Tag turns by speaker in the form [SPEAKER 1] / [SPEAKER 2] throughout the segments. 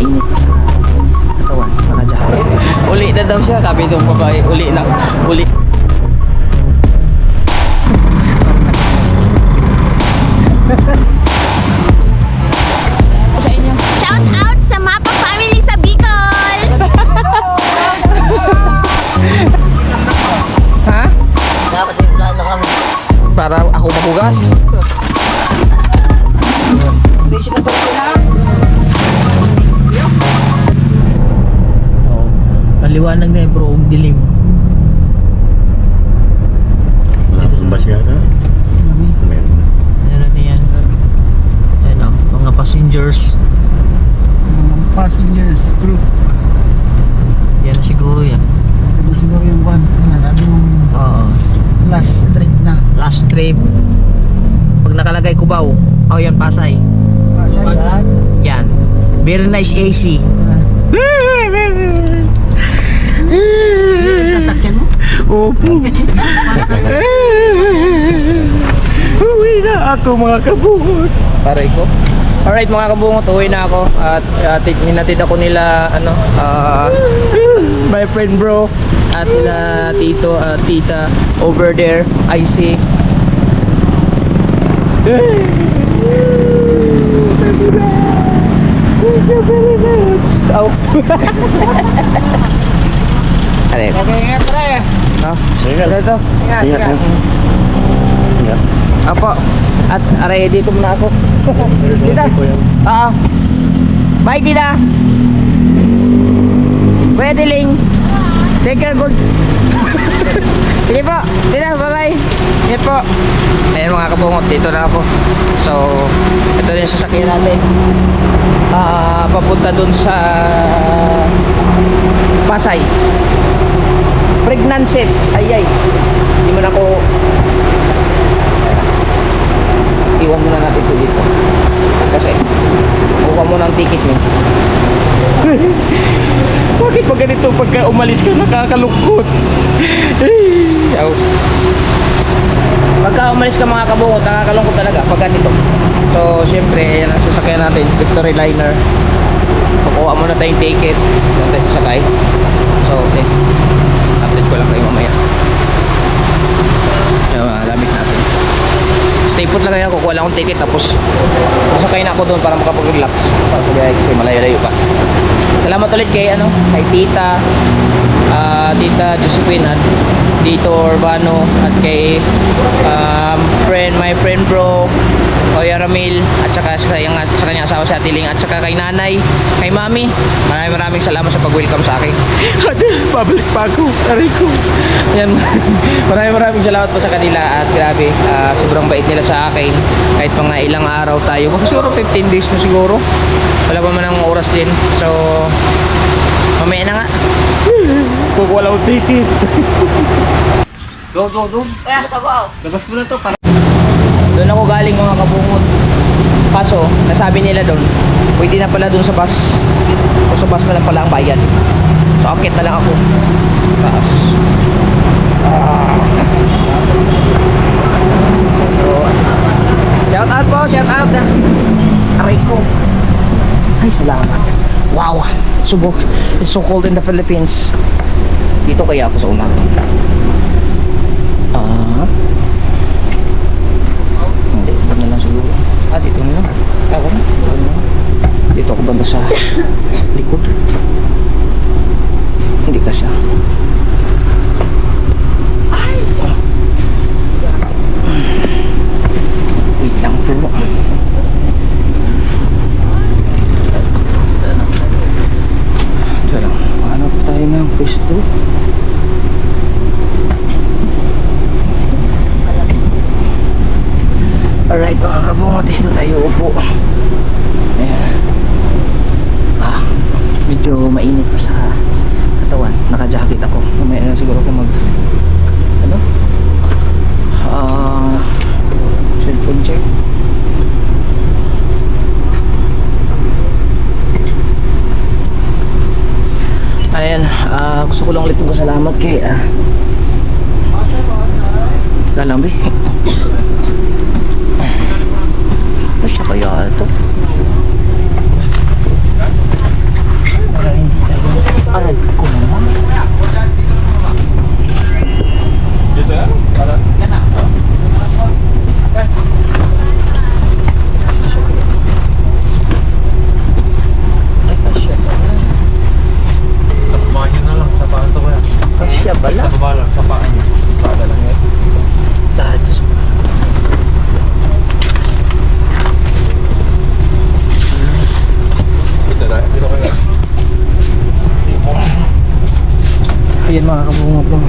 [SPEAKER 1] mainit pa sa katawan, naka-jacket. Uli na daw siya, sabi nung babae, uli na, uli. Sa inyo.
[SPEAKER 2] Shout out sa Mapa family sa Bicol!
[SPEAKER 1] Ha?
[SPEAKER 3] Dapat yung plano kami.
[SPEAKER 1] Para ako mabugas. Oh, paliwanag na bro, ang dilim.
[SPEAKER 4] Wala pong basyada. Meron.
[SPEAKER 1] Meron na yan. Ayan o, mga passengers.
[SPEAKER 5] Passengers group.
[SPEAKER 1] Yan na siguro yan.
[SPEAKER 5] Ito siguro yung one. Sabi mong
[SPEAKER 1] Oo.
[SPEAKER 5] last trip na.
[SPEAKER 1] Last trip. Pag nakalagay Cubao, oh yan Pasay.
[SPEAKER 5] Pasay.
[SPEAKER 1] Yan. Very nice AC.
[SPEAKER 3] Sasakyan mo?
[SPEAKER 1] Opo. Uwi na ako mga kabungot. Paray ko. Alright mga kabungot, uwi na ako. At hinatid ako nila my friend bro at nila tito at tita over there. I see. Thank you very much. Oh. Ano yun?
[SPEAKER 5] Okay, ingat pre.
[SPEAKER 1] Oh,
[SPEAKER 4] Ingat.
[SPEAKER 1] ito.
[SPEAKER 5] Ingat,
[SPEAKER 4] Ingat.
[SPEAKER 5] ingat.
[SPEAKER 4] Ingat.
[SPEAKER 1] Apo. At aray dito muna ako. Tita. Oo. Bye tita. Pwede ling. Take care good. Sige po. Tita, bye bye. Ingat po. Ayan mga kabungot, dito na ako. So, ito din yung sasakyan natin. Papunta dun sa Pasay. Pregnancy. Ay. Hindi mo na ako iwan muna natin ito dito kasi kuha mo ng ticket mo. Bakit pag ganito pagka umalis ka nakakalungkot? Pagka umalis ka mga kabungot nakakalungkot talaga pag ganito. So syempre yan ang sasakyan natin, Victory Liner. Kukuha muna tayong ticket natin sasakay. So okay, update ko lang kayo mamaya yung mga gamit natin. Stay put lang ngayon, kukuha lang akong ticket tapos sasakay na ako doon para makapag-relax para pag-ayay kasi malayo-layo pa. Salamat ulit kay kay tita Tita Josephine at Dito Urbano at kay my friend bro Kuya Ramil at saka sa kanyang asawa si Atiling at saka kay nanay, kay mami. Maraming salamat sa pag-welcome sa akin. Babalik pa ako, aray ko. Ayan. Maraming salamat po sa kanila at grabe, sobrang bait nila sa akin. Kahit mga ilang araw tayo, siguro 15 days na siguro. Wala pa man ang oras din. So, mamaya na nga. Kukuha lang ang ticket. Go.
[SPEAKER 3] Kaya, sabaw.
[SPEAKER 1] Labas mo na to para doon ako galing mga kabungot. Kaso, nasabi nila doon, pwede na pala doon sa bus. O sa bus na lang pala ang bayad. So, akit na lang ako. Taas. So, shout out po, shout out na. Aray ko. Ay, salamat. Wow. Subok. It's so cold in the Philippines. Dito kaya ako sa una. Hindi, dito na lang siguro. Dito na lang. Dito ako banda sa likod. Hindi ka siya. Wait lang po. Ito lang. Hanap tayo ng pwesto. Alright mga kabungot, dito tayo upo. Ayan. Medyo mainit pa sa katawan. Naka-jacket ako. Mamaya na siguro ako cellphone check. Ayan, gusto ko lang ulit magpasalamat kay Lalambi. Siya kaya ito? Aray ko naman. Ay, kasya pala.
[SPEAKER 6] Sa baba nyo na lang, sa paan to kaya.
[SPEAKER 1] Kasya pala.
[SPEAKER 6] Sa baba lang, sa paan nyo. Bada lang yan.
[SPEAKER 1] Dahil ito sa...
[SPEAKER 6] Dito kayo.
[SPEAKER 1] Ayan mga kabungok lang.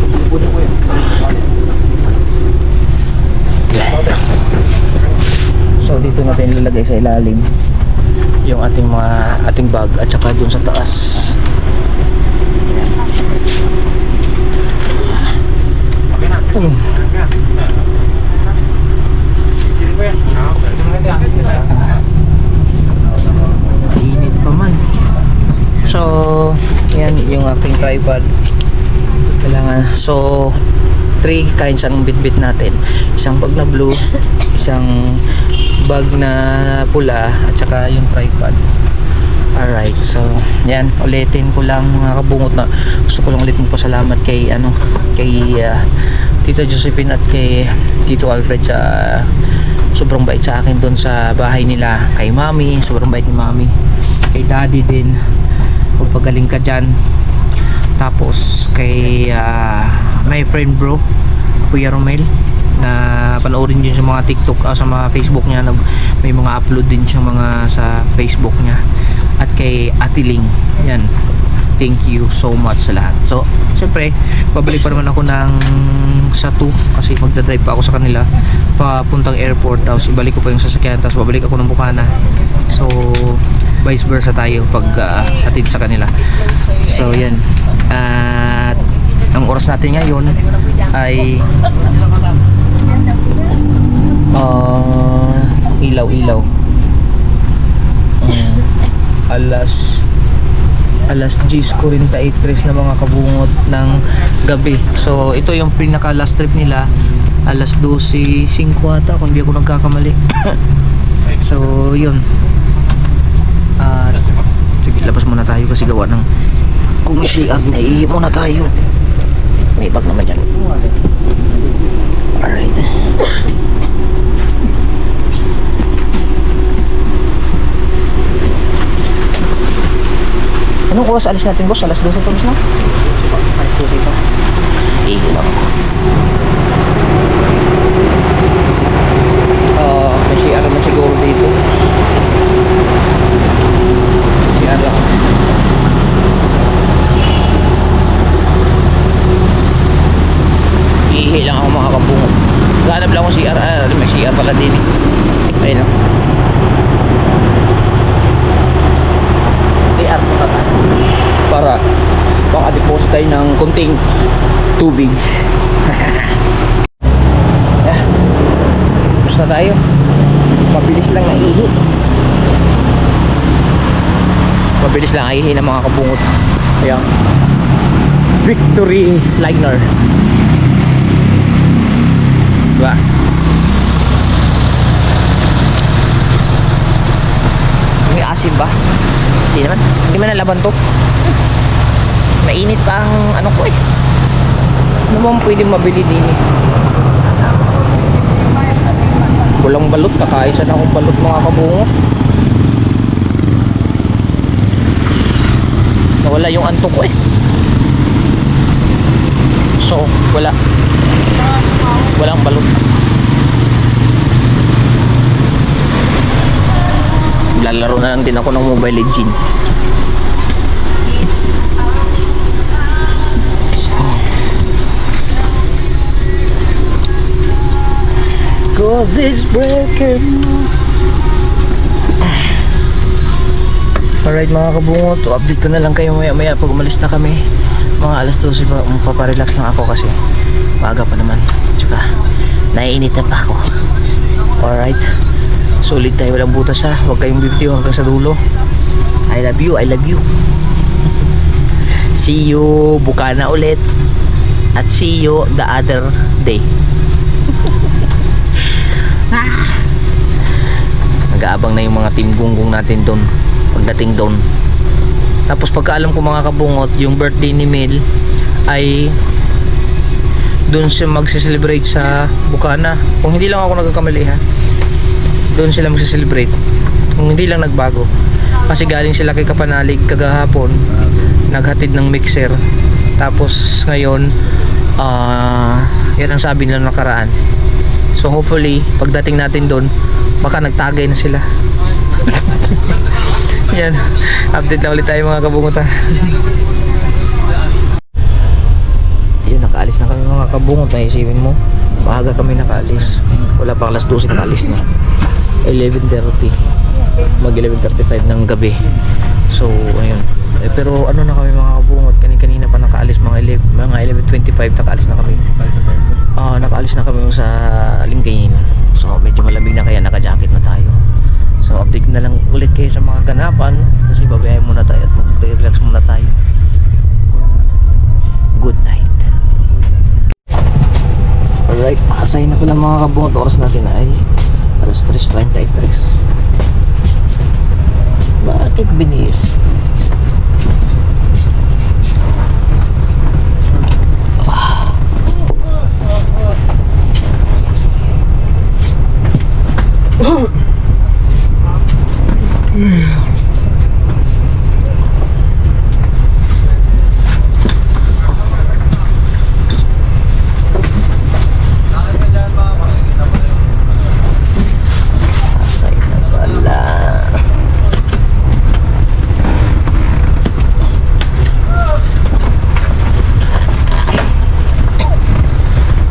[SPEAKER 1] So dito natin ilalagay sa ilalim yung ating bag at saka dun sa taas.
[SPEAKER 6] Sino ba yan? Ito mo lang yan.
[SPEAKER 1] Mainit pa man. So, yan yung aking tripod. Kailangan, so 3 kinds ang bitbit natin. Isang bag na blue, isang bag na pula, at saka yung tripod. Alright, so yan, ulitin ko lang mga kabungot na gusto ko lang ulit magpasalamat kay Tita Josephine at kay Tito Alfred sa sobrang bait sa akin doon sa bahay nila, kay Mami, sobrang bait ni Mami, kay Daddy din, pagpagaling ka dyan, tapos kay my friend bro Kuya Romel, na panoorin din sa mga TikTok, sa mga Facebook niya, may mga upload din siya mga sa Facebook niya, at kay Atiling. Yan, thank you so much sa lahat. So siyempre babalik pa naman ako ng sa 2 kasi magdadrive pa ako sa kanila papuntang airport, tapos ibalik ko pa yung sasakyan, tapos babalik ako ng Bukana. So vice versa tayo pag atid sa kanila. So yan, at ang oras natin ngayon ay ilaw-ilaw, alas 10:43 na mga kabungot ng gabi. So ito yung pinaka last trip nila, alas 12:05 ata kung hindi ako nagkakamali. So yun, sige, labas muna tayo kasi gawa ng kumisiar na ihi muna tayo. May bag naman dyan. Alright. Anong oras alis natin, boss? Alas 12 pa, boss, na? Alas 12 pa. Ihi lang ako. May CR naman siguro dito. CR lang. Ihi lang ako mga kabungo. Ganap lang ako CR. May CR pala din eh. Ayun o. CR po ka para maka-deposit tayo ng kunting tubig. Yeah. Tapos na tayo. Mabilis lang na ihi. Mabilis lang ihi ng mga kabungot. Ayan. Victory Liner. Diba? May asim ba? Hindi naman. Hindi man nalaban to. Mainit pa ang ano ko eh. Ano bang pwedeng mabili din eh? Walang balot. Kakain sana akong balot mga kabungo. Nawala yung antok ko eh. So, walang balot. Lalaro na lang din ako ng Mobile Legends. Cause it's breaking. Alright mga kabungot, update ko na lang kayo maya pag umalis na kami. Mga alas 12 pa, paparelax lang ako kasi maaga pa naman. Tsaka naiinit na pa ako. Alright, solid tayo, walang butas ha. Huwag kayong bibitiw hanggang sa dulo. I love you, I love you. See you Bukana ulit. At see you the other day. Nag-aabang na yung mga team gunggong natin doon pagdating doon. Tapos pagkaalam ko mga kabungot, yung birthday ni Mel ay doon siya magse-celebrate sa Bukana. Kung hindi lang ako nagkakamali ha, doon sila magse-celebrate. Kung hindi lang nagbago. Kasi galing sila kay Kapanalig kagahapon, naghatid ng mixer. Tapos ngayon, yan ang sabi nila nakaraan. So hopefully, pagdating natin doon, baka nagtagay na sila. Yan, update na ulit tayo mga kabungot ha. Yan, nakaalis na kami mga kabungot. Naisipin mo, maaga kami nakaalis. Wala pa alas 12 nakaalis na. 11:30, mag 11:35 ng gabi. So ayun, pero ano na kami mga kabungot, kanina pa nakaalis, mga 11:25 nakaalis na kami. Nakaalis na kami sa Lingayen. So medyo malamig na kaya naka-jacket na tayo. So update na lang ulit kayo sa mga ganapan, kasi babayahin muna tayo at mag-relax muna tayo. Good night. Alright, asay na pala mga kabungot. Oras natin ay alas 3:33. Bakit binis? Asay na pala.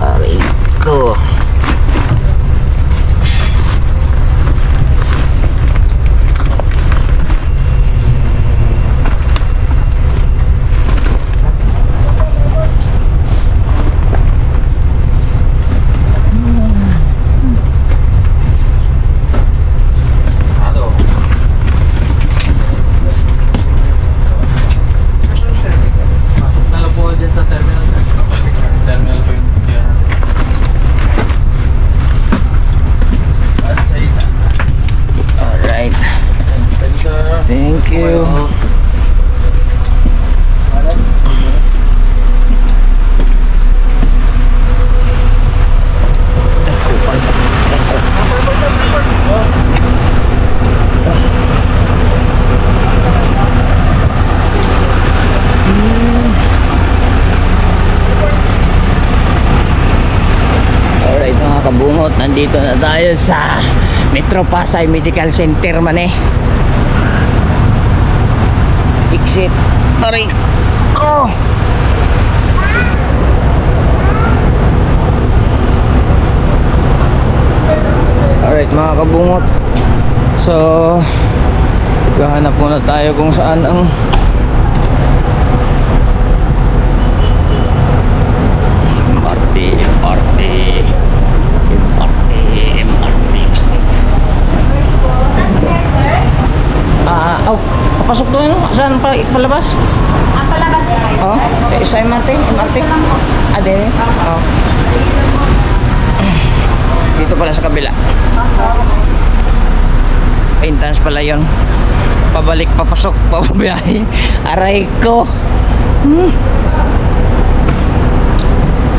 [SPEAKER 1] Aray ko.
[SPEAKER 6] Nalo po dyan sa terminal. Terminal po yung kaya natin. Asay na.
[SPEAKER 1] Alright.
[SPEAKER 6] Thank you, sir.
[SPEAKER 1] Thank you. Alright mga kabungot, nandito na tayo sa Metro Pasay Medical Center man eh. Exit. Aray ko. Alright mga kabungot, so gahanap muna tayo kung saan ang MRT. Papasok doon, saan pa palabas?
[SPEAKER 2] Ang palabas ay.
[SPEAKER 1] Oh, sa MRT? Din. Oh. Dito pala sa kabila. Entrance pala yon. Pabalik, papasok, pababiyahe. Aray ko.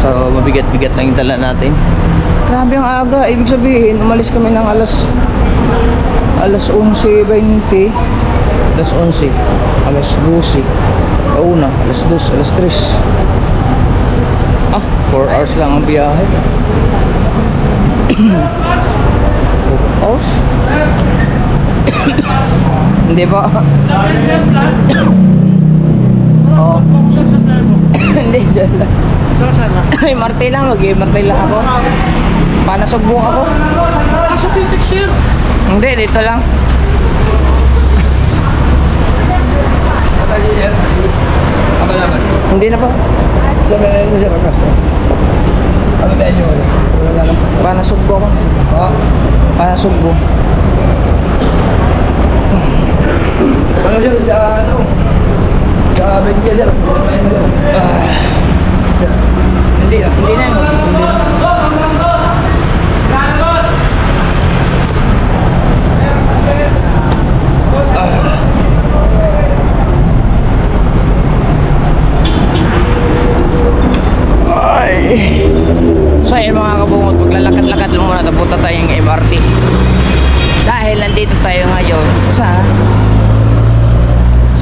[SPEAKER 1] So, mabigat-bigat lang yung dala natin. Grabe ang aga. Ibig sabihin, umalis kami ng alas 11:20. Alas 11. Alas 12. Una, alas 2, alas 3. 4 hours lang ang biyahe. 4 hours? Hindi ba? Oo. Hindi, dyan lang. Ay, martil lang. Mag-martil lang ako. Panasugbong ako.
[SPEAKER 5] Sa Pintex, sir.
[SPEAKER 1] Hindi, dito lang. Hindi na pa. Panasugbo ako. Panasugbo.
[SPEAKER 5] Ano siya? Ano? Sa Benja, sir. Hindi ah.
[SPEAKER 1] Hindi na.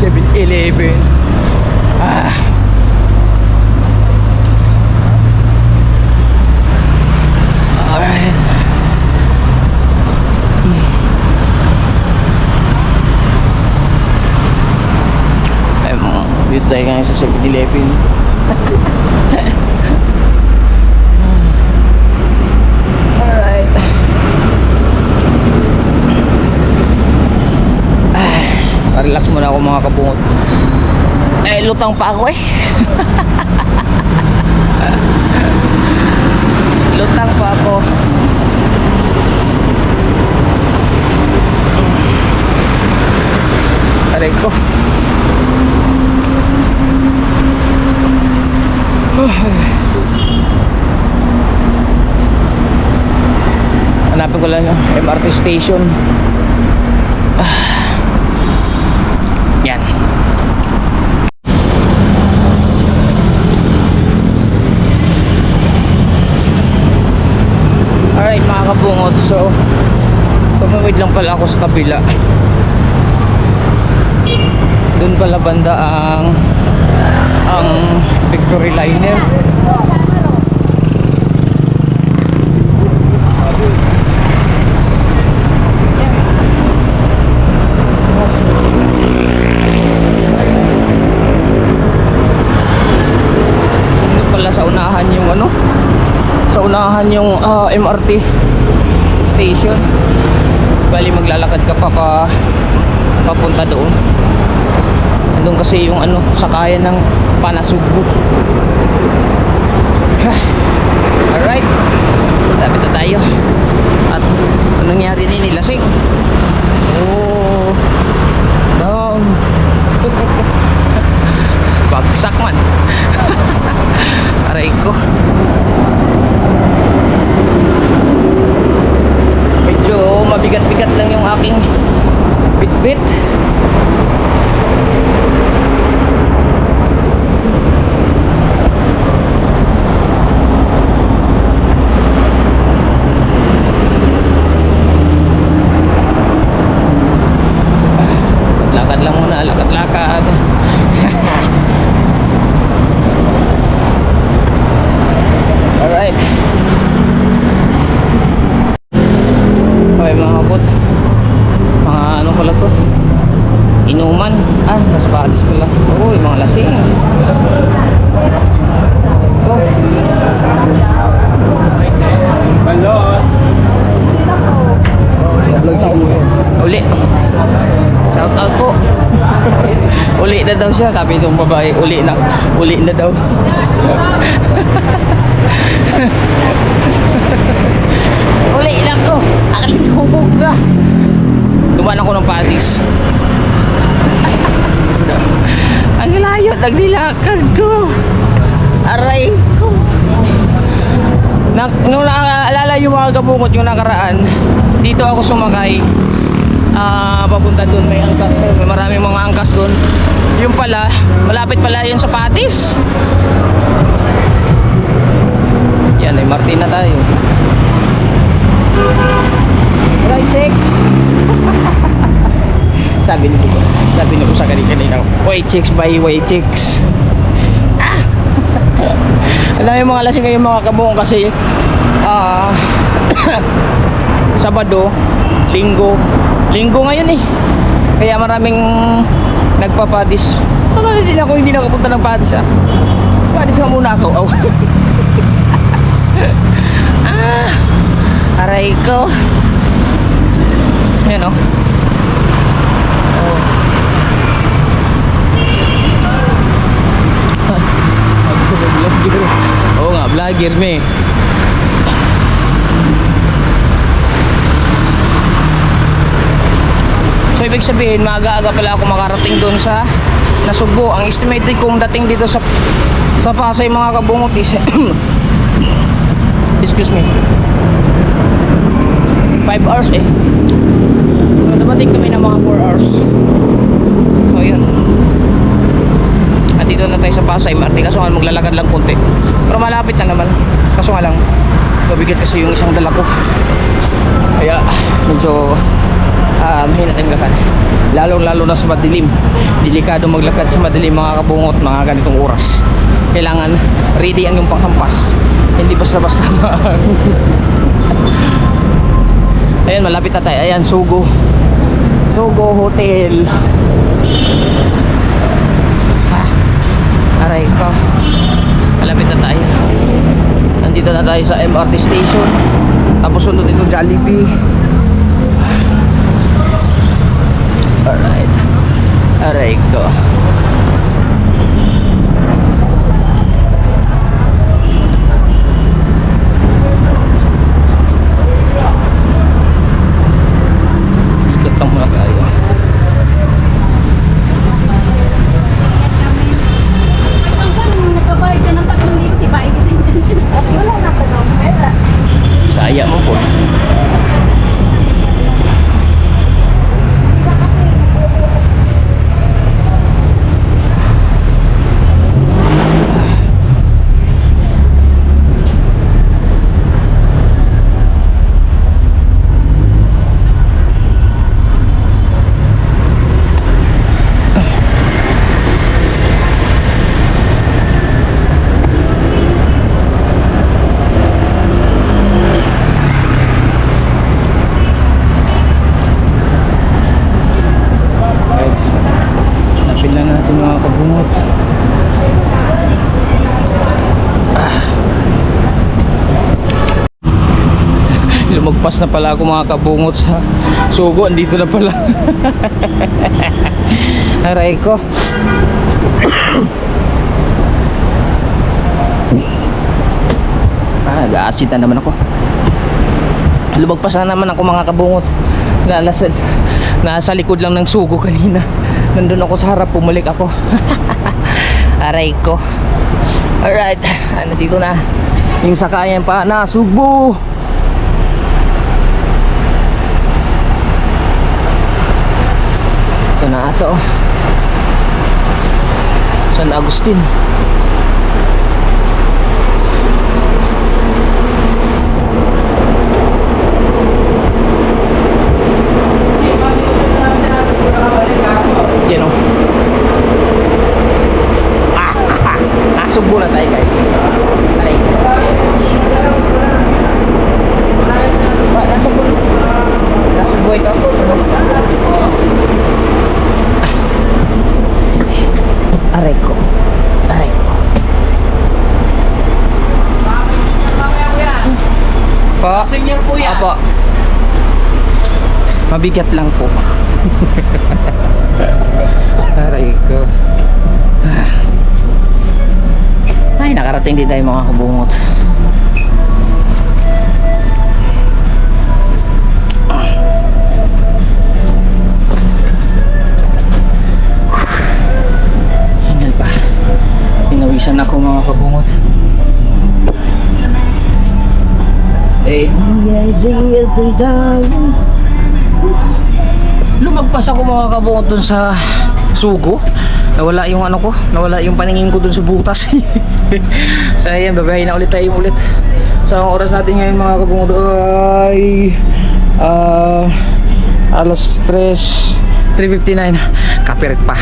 [SPEAKER 1] 7-Eleven. Ah. Alright. Ay, dito tayo ngayon sa 7-Eleven. Alright. Relax muna ako mga kabungot. Lutang pa ako eh. Lutang pa ako. Aray ko. Hanapin ko lang yung MRT station. Yan. Alright mga kabungot, so tumawid lang pala ako sa kabila. Doon pala banda ang Victory Liner. Doon pala sa unahan yung ano, sa unahan yung MRT station. Bali maglalakad ka pa papunta doon. Andun kasi yung ano, sakayan ng Panasugbu. Alright, lapit na tayo. At anong nangyari ni nilasing? Oh, down. Bagsak man. Aray ko. Medyo mabigat-bigat lang yung aking bitbit. Lakad lang muna, lakad-lakad. Alright. Okay mga kapot, mga ano pala to, inuman. Nasa Balis pala. Uy, mga lasing.
[SPEAKER 6] Balot.
[SPEAKER 5] Vlog si Kuya.
[SPEAKER 1] Uli. Shout out po. Uli na daw siya. Sabi nung babae, uli na daw. Uli lang ko. Aking hubog na. Dumaan ako ng patis. Ang layo, naglilakad ko. Aray ko. Nung naaalala yung mga kabungot yung nakaraan, dito ako sumakay. Papunta doon, may angkas, may maraming mga angkas doon. Yung pala, malapit pala yun sa Patis. Yan, ay Martin na tayo. Right, chicks. sabi ko sa kanina, way chicks by way chicks. Alam yung mga lasing ngayon mga kabungot kasi Sabado, Linggo ngayon eh. Kaya maraming nagpapadis. Tagal din ako hindi nakapunta ng padis Padis nga muna ako. Oh. Aray ko. Yan oh. Oo nga, vlogger me. So ibig sabihin, maaga-aga pala ako makarating doon sa Nasugbo. Ang estimated kong dating dito sa Pasay mga kabungot is excuse me, 5 hours eh. So dumating kami ng mga 4 hours. So yun. At dito na tayo sa Pasay Marte. Kaso nga maglalakad lang konti. Pero malapit na naman. Kaso nga lang mabigat kasi yung isang dala ko. Kaya medyo mahina tayong lakad. Lalo na sa madilim. Delikado maglakad sa madilim mga kabungot, mga ganitong oras. Kailangan ready ang yung panghampas. Hindi basta-basta. Ayan, malapit na tayo. Ayan, Sugo Hotel. Aray ko. Malapit na tayo. Nandito na tayo sa MRT station. Tapos sunod ito Jollibee. Alright. Aray ko. Ikot lang muna tayo.
[SPEAKER 2] Nagkabayad ka ng 3,000 si Pai. Wala na pa naman.
[SPEAKER 1] Saya mo po. Napil na natin mga kabungot. Lumagpas na pala ako mga kabungot sa Sugo. Andito na pala. Aray ko. Nag-aasit na naman ako. Lumagpas na naman ako mga kabungot. Nasa likod lang ng Sugo kanina. Nandun ako sa harap, pumalik ako. Aray ko. Alright, nandito na yung sakayan pa na Sugo. Ito na ito. San Agustin. Yan o. Nasugbo na tayo guys. Tayo. Nasugbo. Nasugbo ikaw. Aray ko. Aray ko. Po.
[SPEAKER 5] Senior po yan.
[SPEAKER 1] Apo. Mabigat lang po. Aray ko. Ay, nakarating din tayo mga kabungot. Hingal pa. Pinawisan ako mga kabungot. Lumagpas ako mga kabungot dun sa Sugo. Nawala yung ano ko, nawala yung paningin ko dun sa butas. So ayan, babahay na ulit tayo ulit. So ang oras natin ngayon mga kabungot ay alas 3:59. Kapirit pa.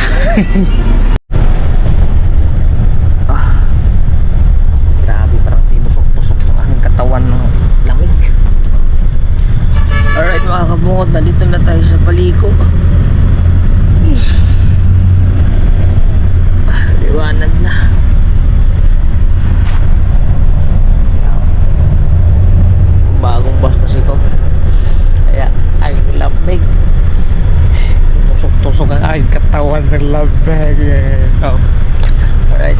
[SPEAKER 1] Grabe, parang tinusok-tusok ng aking katawan ng lamig. Alright mga kabungot, nandito na tayo sa paliko. Liwanag na. Bagong bus kasi ito. Kaya ay lamig. Tusok-tusok ang aking katawan ng lamig. Oh. Alright.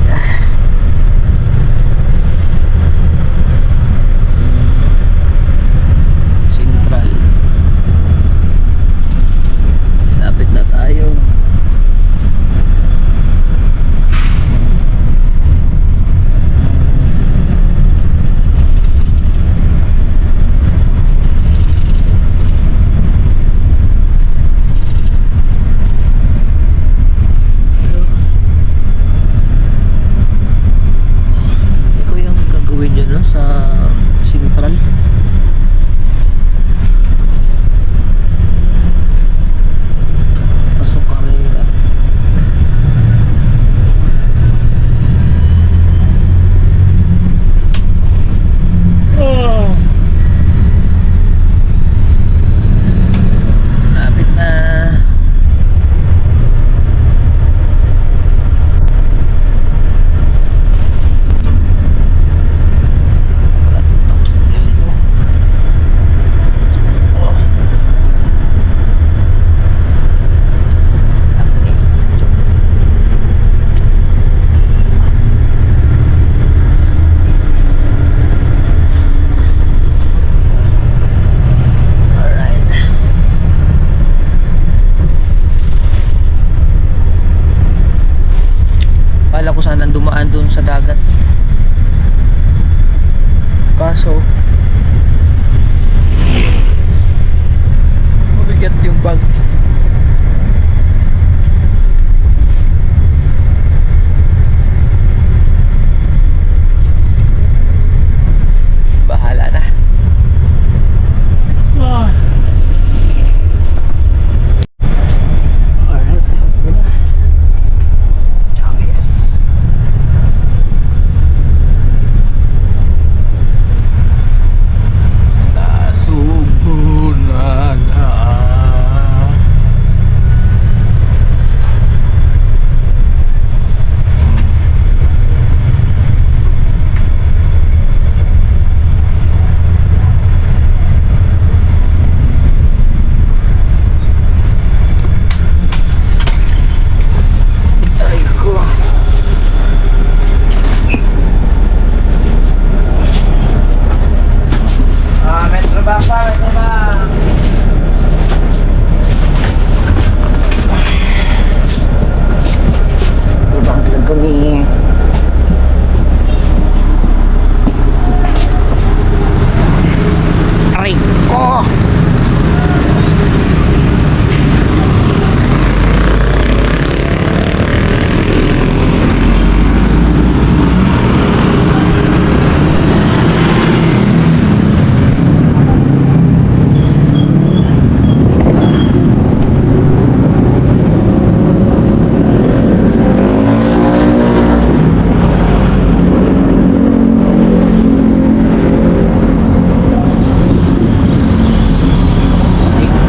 [SPEAKER 1] Central. Lapit na tayo. dumaan dun sa dagat. Kaso mabigat yung bag. Bahala na. Nasubunan na. Ay ko. Metro Bank pa, Metro Bank. Metro Bank lang kami. Aray ko!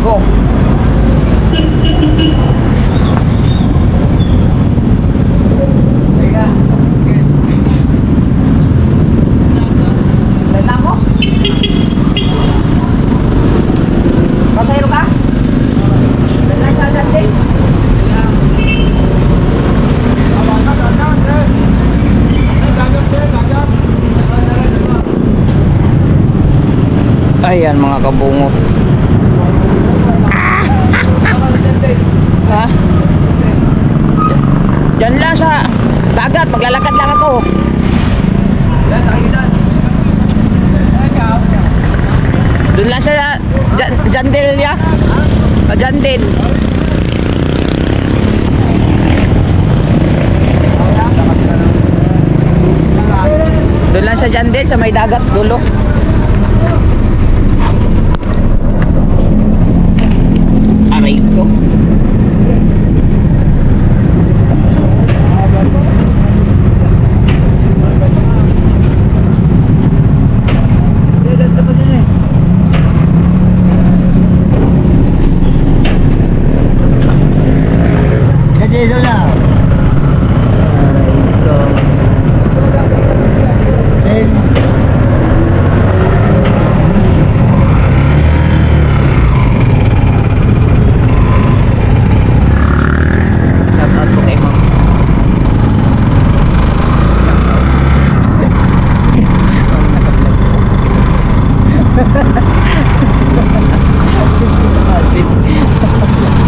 [SPEAKER 1] Go! Teka. Dala ko? Pasahero ka? Dala sa dati? Ayan mga kabungot. Ha? Diyan lang sa dagat, maglalakad lang ako. Doon lang sa Jandel ya. Sa Jandel. Doon lang sa Jandel, sa may dagat, dulo. Aray ko.
[SPEAKER 3] Dito na.
[SPEAKER 1] Shout out po kay ma'am.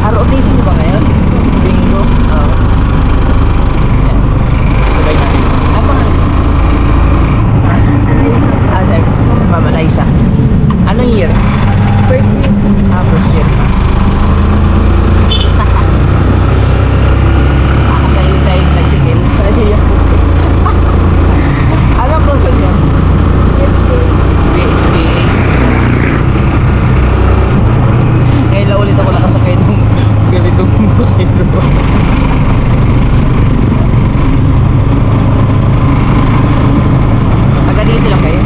[SPEAKER 1] ROTC nyo ba ngayon? Bingo? Oo. Yan. Sabay natin. Ano pangalan? Sir. Ma'am Eliza. Anong year?
[SPEAKER 2] First week.
[SPEAKER 1] First year. Kakasayo tayo yung tricycle. Anong kurso nyo? BSBA. Ngayon lang ulit ako nakasakay ng ganitong kusino. Taga dito lang kayo?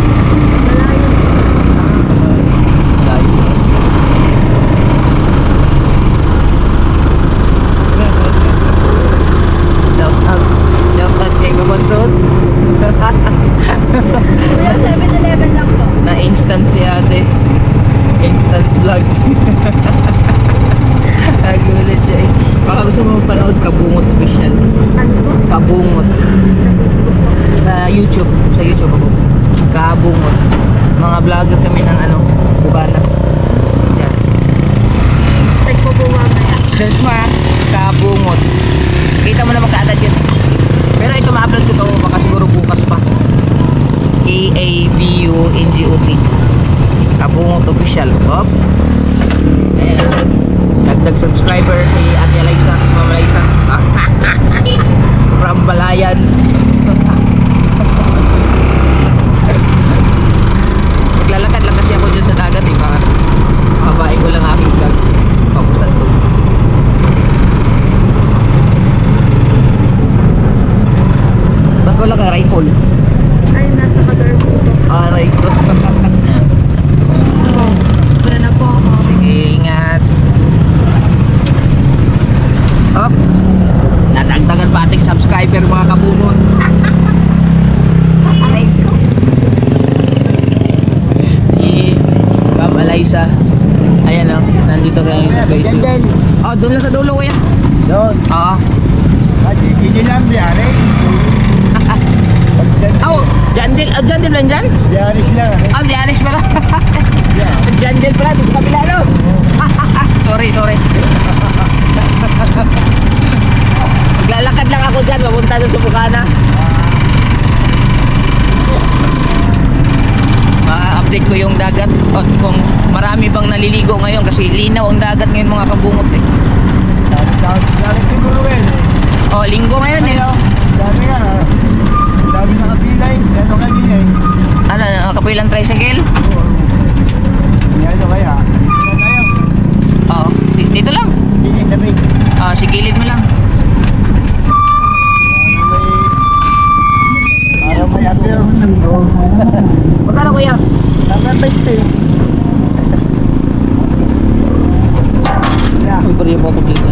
[SPEAKER 1] Malayo. Shout out kay Babonsot.
[SPEAKER 2] Kuya, 7-Eleven lang po.
[SPEAKER 1] Na instant si ate. Instant vlog. Nagulat siya eh. Baka gusto mo panood Kabungot official.
[SPEAKER 2] Ano po?
[SPEAKER 1] Kabungot. Sa YouTube. Sa YouTube ako. Kabungot. Mga vlogger kami ng ano, Bugana. Yan.
[SPEAKER 2] Check po po mamaya.
[SPEAKER 1] Search mo ah, Kabungot. Kita mo naman kaagad yun. Pero ito ma-upload ko to baka siguro bukas pa. KABUNGOT Kabungot Official. Op. Ayan. Dagdag subscriber si Ate Eliza, si Mama Eliza. From Balayan. Naglalakad lang kasi ako dyan sa dagat eh. Makabain ko lang aking vlog. Papunta to. Ba't wala kang rifle?
[SPEAKER 2] Ay, nasa motor po.
[SPEAKER 1] Aray ko.
[SPEAKER 2] Wala na po ako.
[SPEAKER 1] Sige, ingat. Hop. Nadagdagan pa ating subscriber mga kabungot. Aray ko. Si Ma'am Eliza. Ayan o, nandito kayo guys.
[SPEAKER 3] Yan.
[SPEAKER 1] Oh, doon lang sa dulo kuya.
[SPEAKER 3] Doon.
[SPEAKER 1] Oo.
[SPEAKER 3] Hindi lang biyari.
[SPEAKER 1] Oh, Jandil lang dyan?
[SPEAKER 3] Biyari sila.
[SPEAKER 1] Ah, Dianis pala. Jandil pala, doon sa kabila no? Sorry. Maglalakad lang ako dyan, mapunta doon sa Bukana. Ma-update ko yung dagat at kung marami bang naliligo ngayon kasi linaw ang dagat ngayon mga kabungot eh.
[SPEAKER 3] Dami siguro eh.
[SPEAKER 1] Oh, linggo ngayon eh.
[SPEAKER 3] Dami nga. Dami nakapilay. Ano kanina eh.
[SPEAKER 1] Ano, kapilang tricycle?
[SPEAKER 3] Ano kaya?
[SPEAKER 1] Oo, dito lang.
[SPEAKER 3] Hindi sabi.
[SPEAKER 1] Sigilid mo lang.
[SPEAKER 3] Para may appear.
[SPEAKER 1] Magkano kuya?
[SPEAKER 3] Tama 20.
[SPEAKER 1] Uy, bariya po dito.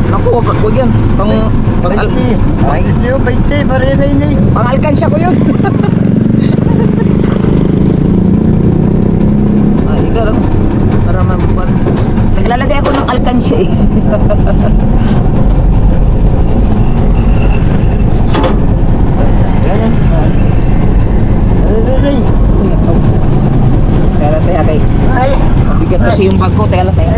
[SPEAKER 1] Naku, wag yan. Pang
[SPEAKER 3] 20. 20. Para yun eh.
[SPEAKER 1] alkansya ko yun. Ikaw lang. Para mabuhat. Naglalagay ako ng alkansya eh. Teka lang tayo kay. Mabigat kasi yung bag ko. Teka lang tayo.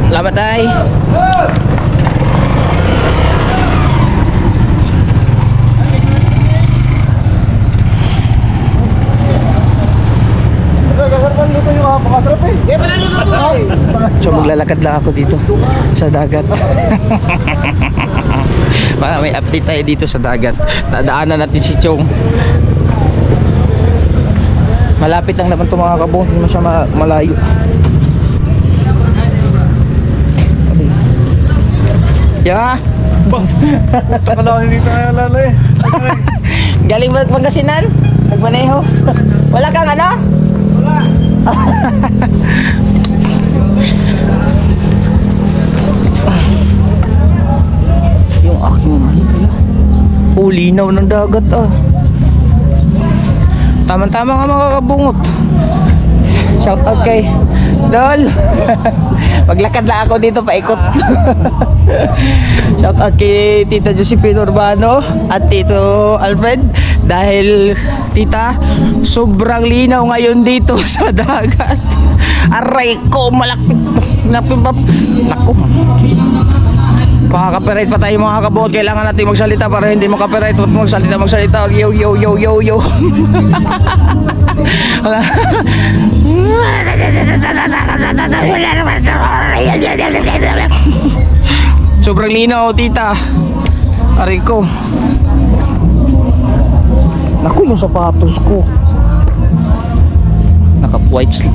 [SPEAKER 1] Selamat tay. So maglalakad lang ako dito sa dagat. Para may update tayo dito sa dagat. Dadaanan natin si Chong. Malapit lang naman ito mga kabong. Hindi mo siya malayo. Yeah.
[SPEAKER 5] Takalawin dito kaya lalo eh.
[SPEAKER 1] Galing Pangasinan? Nagmaneho? Wala kang ano? Wala. Yung aking linaw ng dagat ah. Tama-tama nga mga kabungot. Shout out kay Dol. Maglakad lang ako dito paikot. Shout out kay Tita Josephine Urbano at Tito Alfred. Dahil tita, sobrang linaw ngayon dito sa dagat. Aray ko, malapit. Naku. Pakaka-copyright pa tayo mga kabot. Kailangan natin magsalita para hindi mo copyright. Magsalita. Yo. Sobrang linaw, tita. Aray ko. Naku, yung sapatos ko.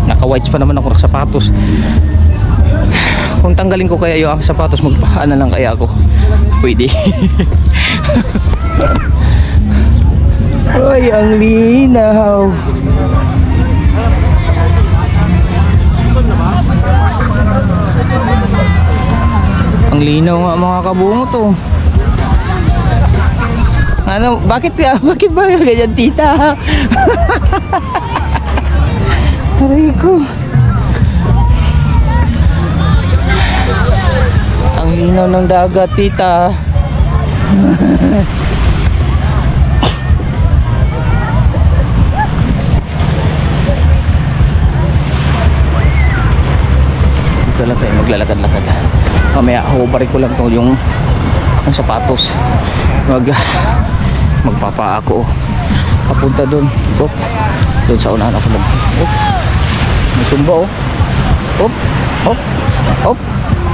[SPEAKER 1] Naka-whites pa naman ako ng sapatos. Kung tanggalin ko kaya yung sapatos, magpaana lang kaya ako. Pwede. Ay, ang linaw. Ang linaw nga mga kabungot oh. Ano, bakit ba ganyan tita? Aray ko. Ang linaw ng dagat tita. maglalakad-lakad. Mamaya hubari ko lang to yung ang sapatos. Magpapa ako papunta doon. Doon sa unahan ako lang. May sumba oh. Hop, hop, hop,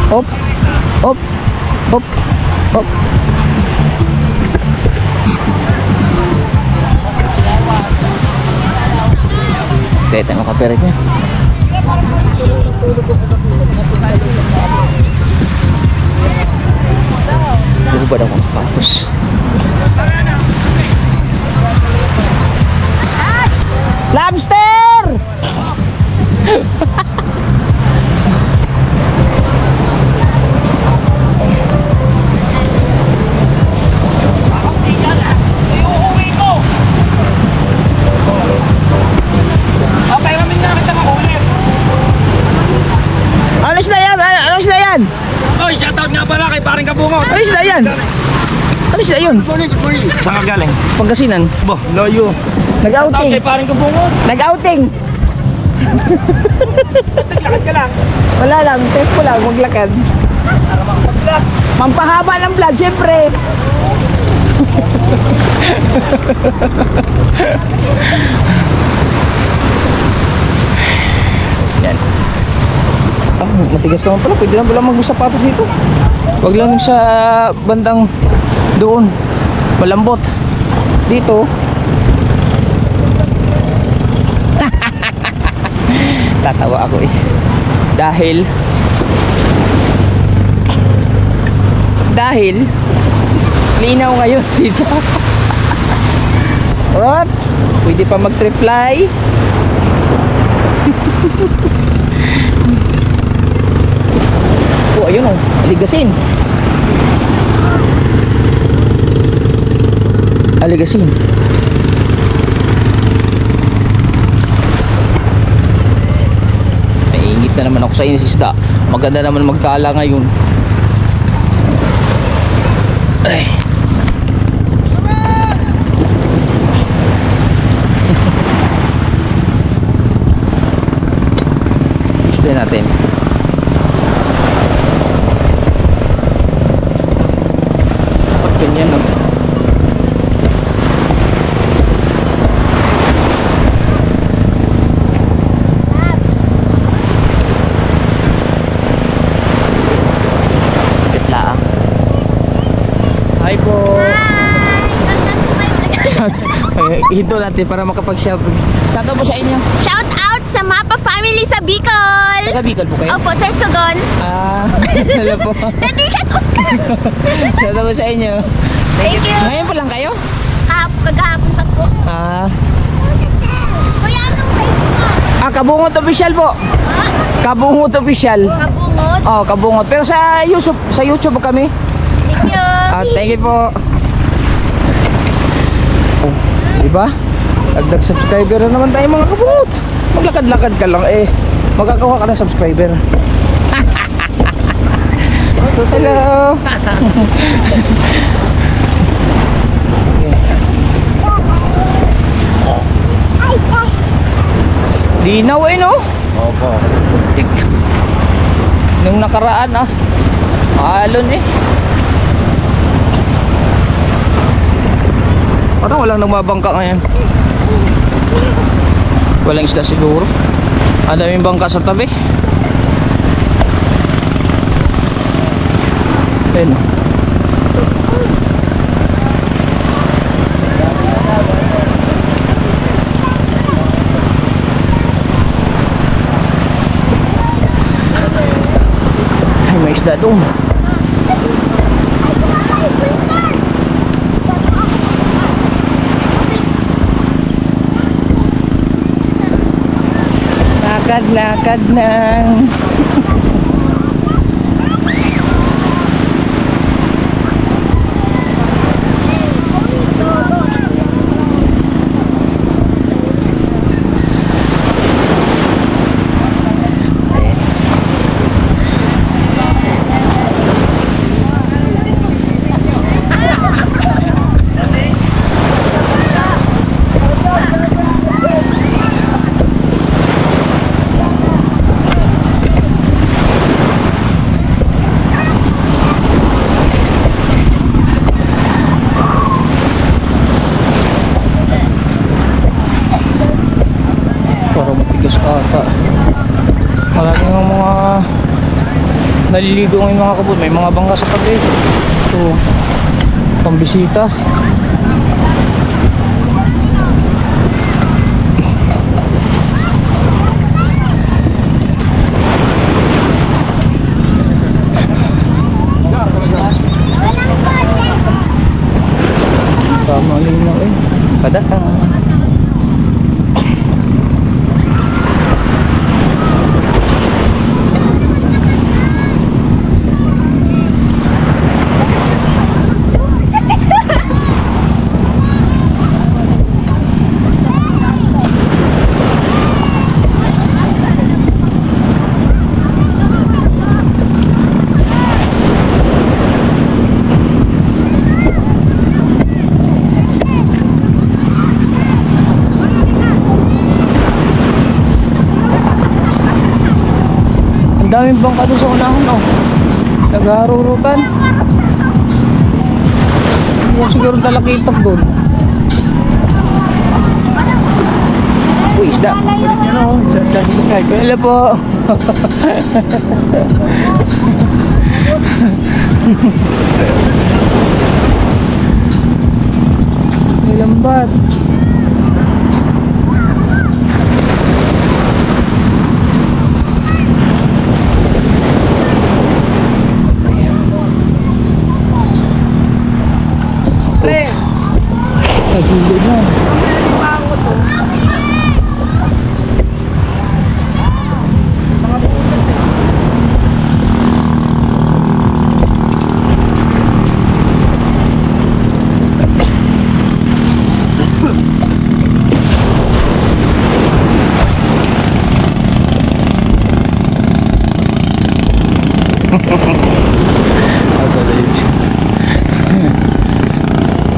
[SPEAKER 1] hop, hop, hop, hop. Tete mo kaperik niya. Hubad ako ng sapatos. Lobster! Ano sila yan? Ano sila yan?
[SPEAKER 6] Oy, shoutout nga pala kay paring Kabungot.
[SPEAKER 1] Ano sila yan? Ano sila yun?
[SPEAKER 6] Saan ka galing?
[SPEAKER 1] Pagkasinan.
[SPEAKER 6] Bo, loyo. Shoutout
[SPEAKER 1] Nag-outing.
[SPEAKER 6] kay paring Kabungot.
[SPEAKER 1] Nag-outing.
[SPEAKER 6] Lakad ka lang.
[SPEAKER 1] Wala lang, tempo lang, maglakad. Mampahaba ng vlog, syempre. Yan. Ah, matigas naman pala. Pwede lang pala magsapatos dito. Wag lang sa bandang doon. Malambot. Dito. Tatawa ako eh. Dahil linaw ngayon dito. What? Pwede pa mag-triply. Oh, ayun oh. Aligasin. Aligasin. Naingit na naman ako sa inis isda. Maganda naman magtala ngayon. Ay. Gusto natin. Dapat ganyan no? Kitlaang. Hi po. Hinto natin para makapag-shout. Shoutout po sa inyo.
[SPEAKER 2] Shout out sa Mapa Family sa Bicol!
[SPEAKER 1] Taga Bicol po kayo?
[SPEAKER 2] Opo, Sir Sugon.
[SPEAKER 1] Hello po.
[SPEAKER 2] Pwede shout out ka!
[SPEAKER 1] Shoutout po sa inyo.
[SPEAKER 2] Thank you.
[SPEAKER 1] Ngayon pa lang kayo?
[SPEAKER 2] Maghahapon pa po. Kuya, anong place mo?
[SPEAKER 1] Kabungot official po. Kabungot official.
[SPEAKER 2] Kabungot.
[SPEAKER 1] Oh, Kabungot. Pero sa YouTube po kami.
[SPEAKER 2] Thank you.
[SPEAKER 1] Thank you po. Oh, diba? Dagdag subscriber na naman tayo mga kabungot. Maglakad-lakad ka lang eh. Magkakawa ka ng subscriber. Hello. Linaw eh no?
[SPEAKER 4] Opo.
[SPEAKER 1] Tik. Nung nakaraan alon eh. Parang walang nagmabangka ngayon. Walang isda siguro. Ang daming bangka sa tabi. Ayun. Ay, may isda doon. Lakad-lakad nang maliligo ngayon mga kabut. May mga bangka sa tabi. Ito, pambisita. Tama linaw eh. Padaan. Ang daming bangka doon sa unahan, oh. Naghaharurutan. Huwag siguro talakipag doon. Uy, isda.
[SPEAKER 3] Ano,
[SPEAKER 1] Hello po. May lambat. Nagilid na.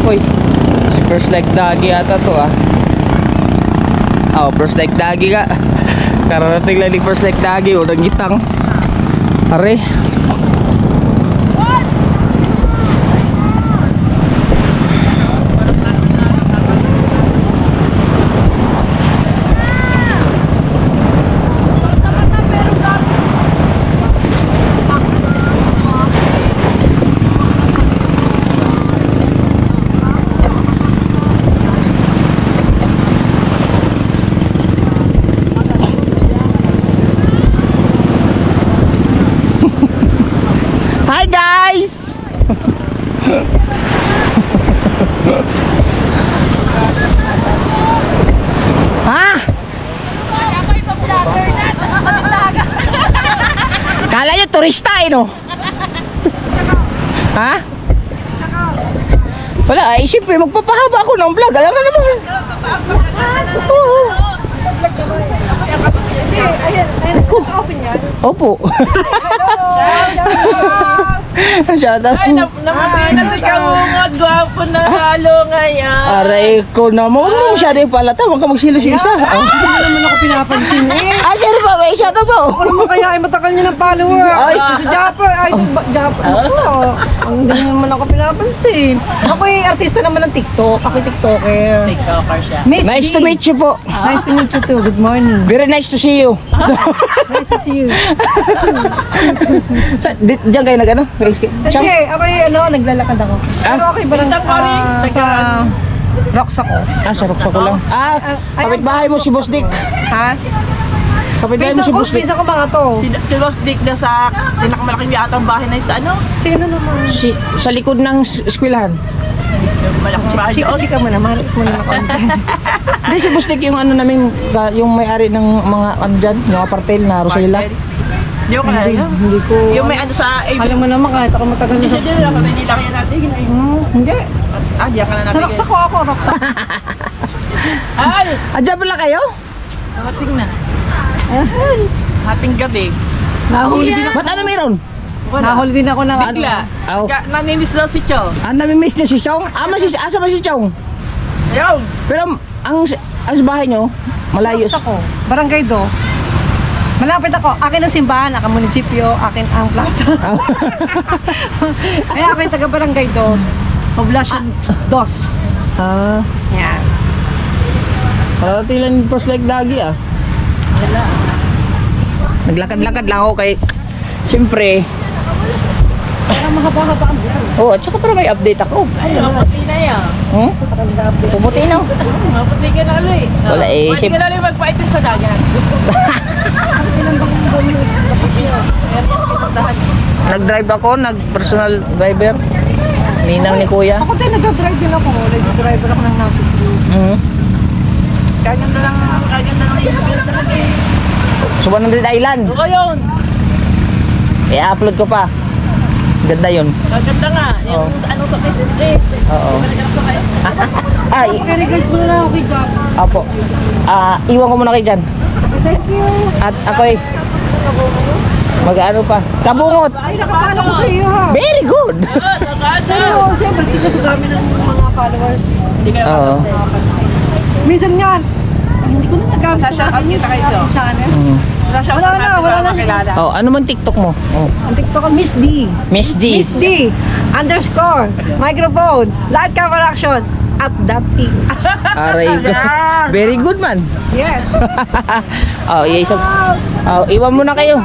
[SPEAKER 1] Uy, si First Like Dagi ata to ah. Oh, First Like Dagi ka. Kararating lang ni First Like Dagi, unang gitang. Are. Hi guys! Ha?
[SPEAKER 2] Ako'y pa-vlogger na, tapos matulaga.
[SPEAKER 1] Kala nyo turista eh no? Ha? Wala ay siyempre magpapahaba ako ng vlog. Alam mo naman. Oo.
[SPEAKER 2] Open yan.
[SPEAKER 1] Opo. Shout out.
[SPEAKER 7] Ay, namatinas ikaw mga gwapo na lalo ngayon.
[SPEAKER 1] Aray ko naman. Huwag mo masyado yung palata. Huwag ka magsilo sa isa.
[SPEAKER 7] Hindi naman ako pinapansin eh.
[SPEAKER 1] Ah, sorry po. May shout out po.
[SPEAKER 7] Ano mo kaya ay matakal niya ng follower?
[SPEAKER 1] Ay.
[SPEAKER 7] Si Japper, ay Japper. Hindi naman ako pinapansin. Ako yung artista naman ng TikTok. Ako yung TikToker. TikToker siya. Miss
[SPEAKER 1] Nice
[SPEAKER 7] D.
[SPEAKER 1] to meet you po.
[SPEAKER 7] Nice to meet you too. Good morning.
[SPEAKER 1] Very nice to see you.
[SPEAKER 7] Nice to see you.
[SPEAKER 1] Diyan kayo nag ano? Cham?
[SPEAKER 7] Hindi, ako yung naglalakad ako. Pero okay ba lang sa rocks ako?
[SPEAKER 1] Ah, sa ruksa ko lang. Ah, kapitbahay mo si Boss Dick.
[SPEAKER 7] Ha?
[SPEAKER 1] Kapitbahay mo si Boss Dick.
[SPEAKER 7] Bisa ko mga to.
[SPEAKER 8] Si Boss Dick na sa pinakamalaking yatang bahay na sa ano?
[SPEAKER 7] Sino naman?
[SPEAKER 1] Sa likod ng eskwelahan.
[SPEAKER 8] Yung malaking bahay doon.
[SPEAKER 7] Chika mo na, mahalas mo na ako.
[SPEAKER 1] Hindi, si Boss Dick yung ano namin, yung may-ari ng mga ano dyan, yung apartel na Rosella.
[SPEAKER 8] Hindi ko kalala yun.
[SPEAKER 7] Hindi ko.
[SPEAKER 8] Yung may ano sa...
[SPEAKER 7] Alam mo naman kahit ako matagal na sa...
[SPEAKER 8] Hindi ako nanilaki yan natin.
[SPEAKER 7] Hindi.
[SPEAKER 8] Diyan ka na
[SPEAKER 7] Sa
[SPEAKER 8] natin.
[SPEAKER 7] rocks ako, rocks ako.
[SPEAKER 8] Ay!
[SPEAKER 1] Adyan pala kayo?
[SPEAKER 8] Nakating na. Hating gabi.
[SPEAKER 7] Nahuli din ako.
[SPEAKER 1] Ba't ano meron?
[SPEAKER 7] Nahuli din ako ng ano.
[SPEAKER 8] Bigla.
[SPEAKER 1] Aw.
[SPEAKER 8] Naninis daw si Cho.
[SPEAKER 1] Ah, namimiss niyo si Chong? Asa ba si Chong?
[SPEAKER 8] Ayun!
[SPEAKER 1] Pero ang bahay niyo, malayo.
[SPEAKER 7] Sa rocks ako. Barangay Dos. Malapit ako. Akin ang simbahan, aking munisipyo, akin ang plaza. Ay, akin taga Barangay Dos. Poblacion Dos.
[SPEAKER 1] Ah,
[SPEAKER 7] Yan.
[SPEAKER 1] parating lang First Like Dagi ah. Naglakad-lakad lang ako kay... Siyempre,
[SPEAKER 7] Parang mahaba-haba ang vlog.
[SPEAKER 1] Oh, at saka para may update ako.
[SPEAKER 8] Ay, maputi na yan.
[SPEAKER 1] Hmm? Pumuti na.
[SPEAKER 8] Maputi ka na ulit.
[SPEAKER 1] Wala eh,
[SPEAKER 8] Pwede ka na ulit magpaitin sa dagat.
[SPEAKER 1] Nag-drive ako, nag-personal driver. Ninang ni Kuya.
[SPEAKER 7] Ako din, nag-drive din ako. Nag-driver ako ng nasa group.
[SPEAKER 1] Mm.
[SPEAKER 8] Kaganda lang yung build talaga eh.
[SPEAKER 1] So 100 Island.
[SPEAKER 8] O yun.
[SPEAKER 1] I-upload ko pa. Ganda yun.
[SPEAKER 8] Kaganda nga. Yung ano sa Facebook eh.
[SPEAKER 1] Oo. Ay,
[SPEAKER 7] Regards mo na lang ako kay Gab.
[SPEAKER 1] apo. Iwan ko muna kayo dyan.
[SPEAKER 7] Thank you.
[SPEAKER 1] At ako'y mag-ano pa. Kabungot.
[SPEAKER 7] Ay, nakapalo ko sa iyo ha.
[SPEAKER 1] Very good.
[SPEAKER 7] Pero, siyempre, sila sa dami ng mga followers.
[SPEAKER 8] Hindi kayo
[SPEAKER 1] Oo.
[SPEAKER 7] Minsan nga, hindi ko na nagamit
[SPEAKER 8] Sa shoutout kita kayo to.
[SPEAKER 7] channel.
[SPEAKER 8] Wala
[SPEAKER 7] na.
[SPEAKER 8] Kilala.
[SPEAKER 1] Oh, ano man TikTok mo? Oh.
[SPEAKER 7] Ang TikTok ko, Miss D.
[SPEAKER 1] Miss D.
[SPEAKER 7] Miss D. _ microphone. Live camera action. At that P.
[SPEAKER 1] Aray ko. Very good man.
[SPEAKER 7] Yes.
[SPEAKER 1] Oh, isa. Oh, iwan mo na kayo.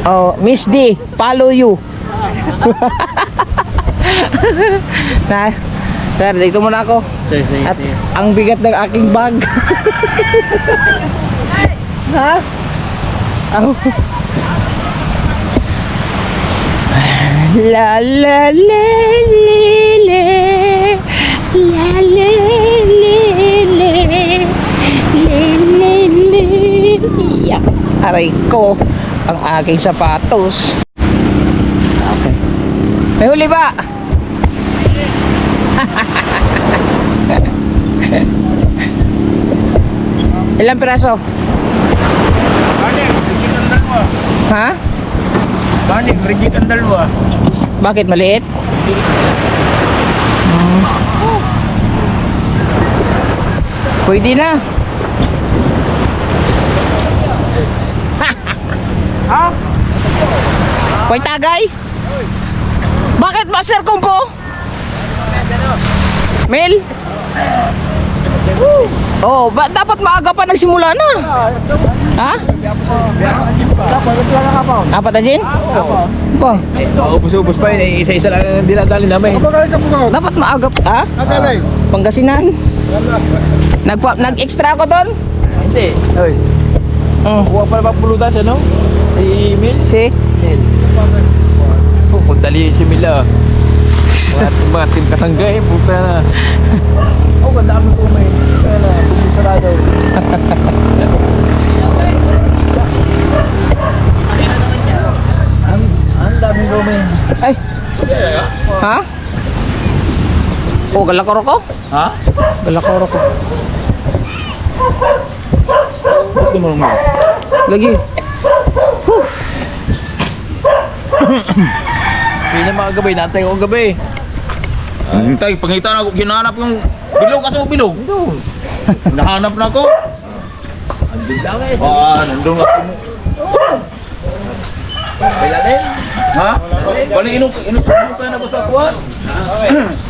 [SPEAKER 1] Oh, Miss D, follow you. Na, sir, dito muna ako. At ang bigat ng aking bag. Ha? Oh. La la la le la le yeah. Aray ko ang aking sapatos. Okay. May huli ba? Ilang piraso? Ha?
[SPEAKER 5] Kanin, rigid ang dalawa.
[SPEAKER 1] Bakit maliit? Pwede na. Ha? Hoy tagay. Bakit Master Kumpo? Mel? Oh, dapat maaga pa nagsimula na. Ha? Apat na gin? Apo.
[SPEAKER 5] Ubus-ubus pa yun, isa-isa lang ang dinadali namin.
[SPEAKER 1] Dapat maaga pa. Ha? Pangasinan. Nag-extra ko doon?
[SPEAKER 5] Hindi. Oy, kuha pa naman pulutan siya, no? Si Mil.
[SPEAKER 1] Si?
[SPEAKER 5] Oh, kung dali si Mila. Mga team kasangga eh, puta na. Oh, ganda kami po may. Kaya na, sarado. Ang daming Romain.
[SPEAKER 1] Ay. Ha? Oh, galakoro ko?
[SPEAKER 5] Ha?
[SPEAKER 1] Galakoro ko.
[SPEAKER 5] Ito mo naman.
[SPEAKER 1] Lagi.
[SPEAKER 5] Hindi na mga gabi, natay ko gabi. Hintay, pangita na ako, hinahanap yung bilog kasi mo bilog. Nahanap na ako. Andun lang eh. Nandun ako mo. Kailan ha? Bali inukay na ko sa kuwan.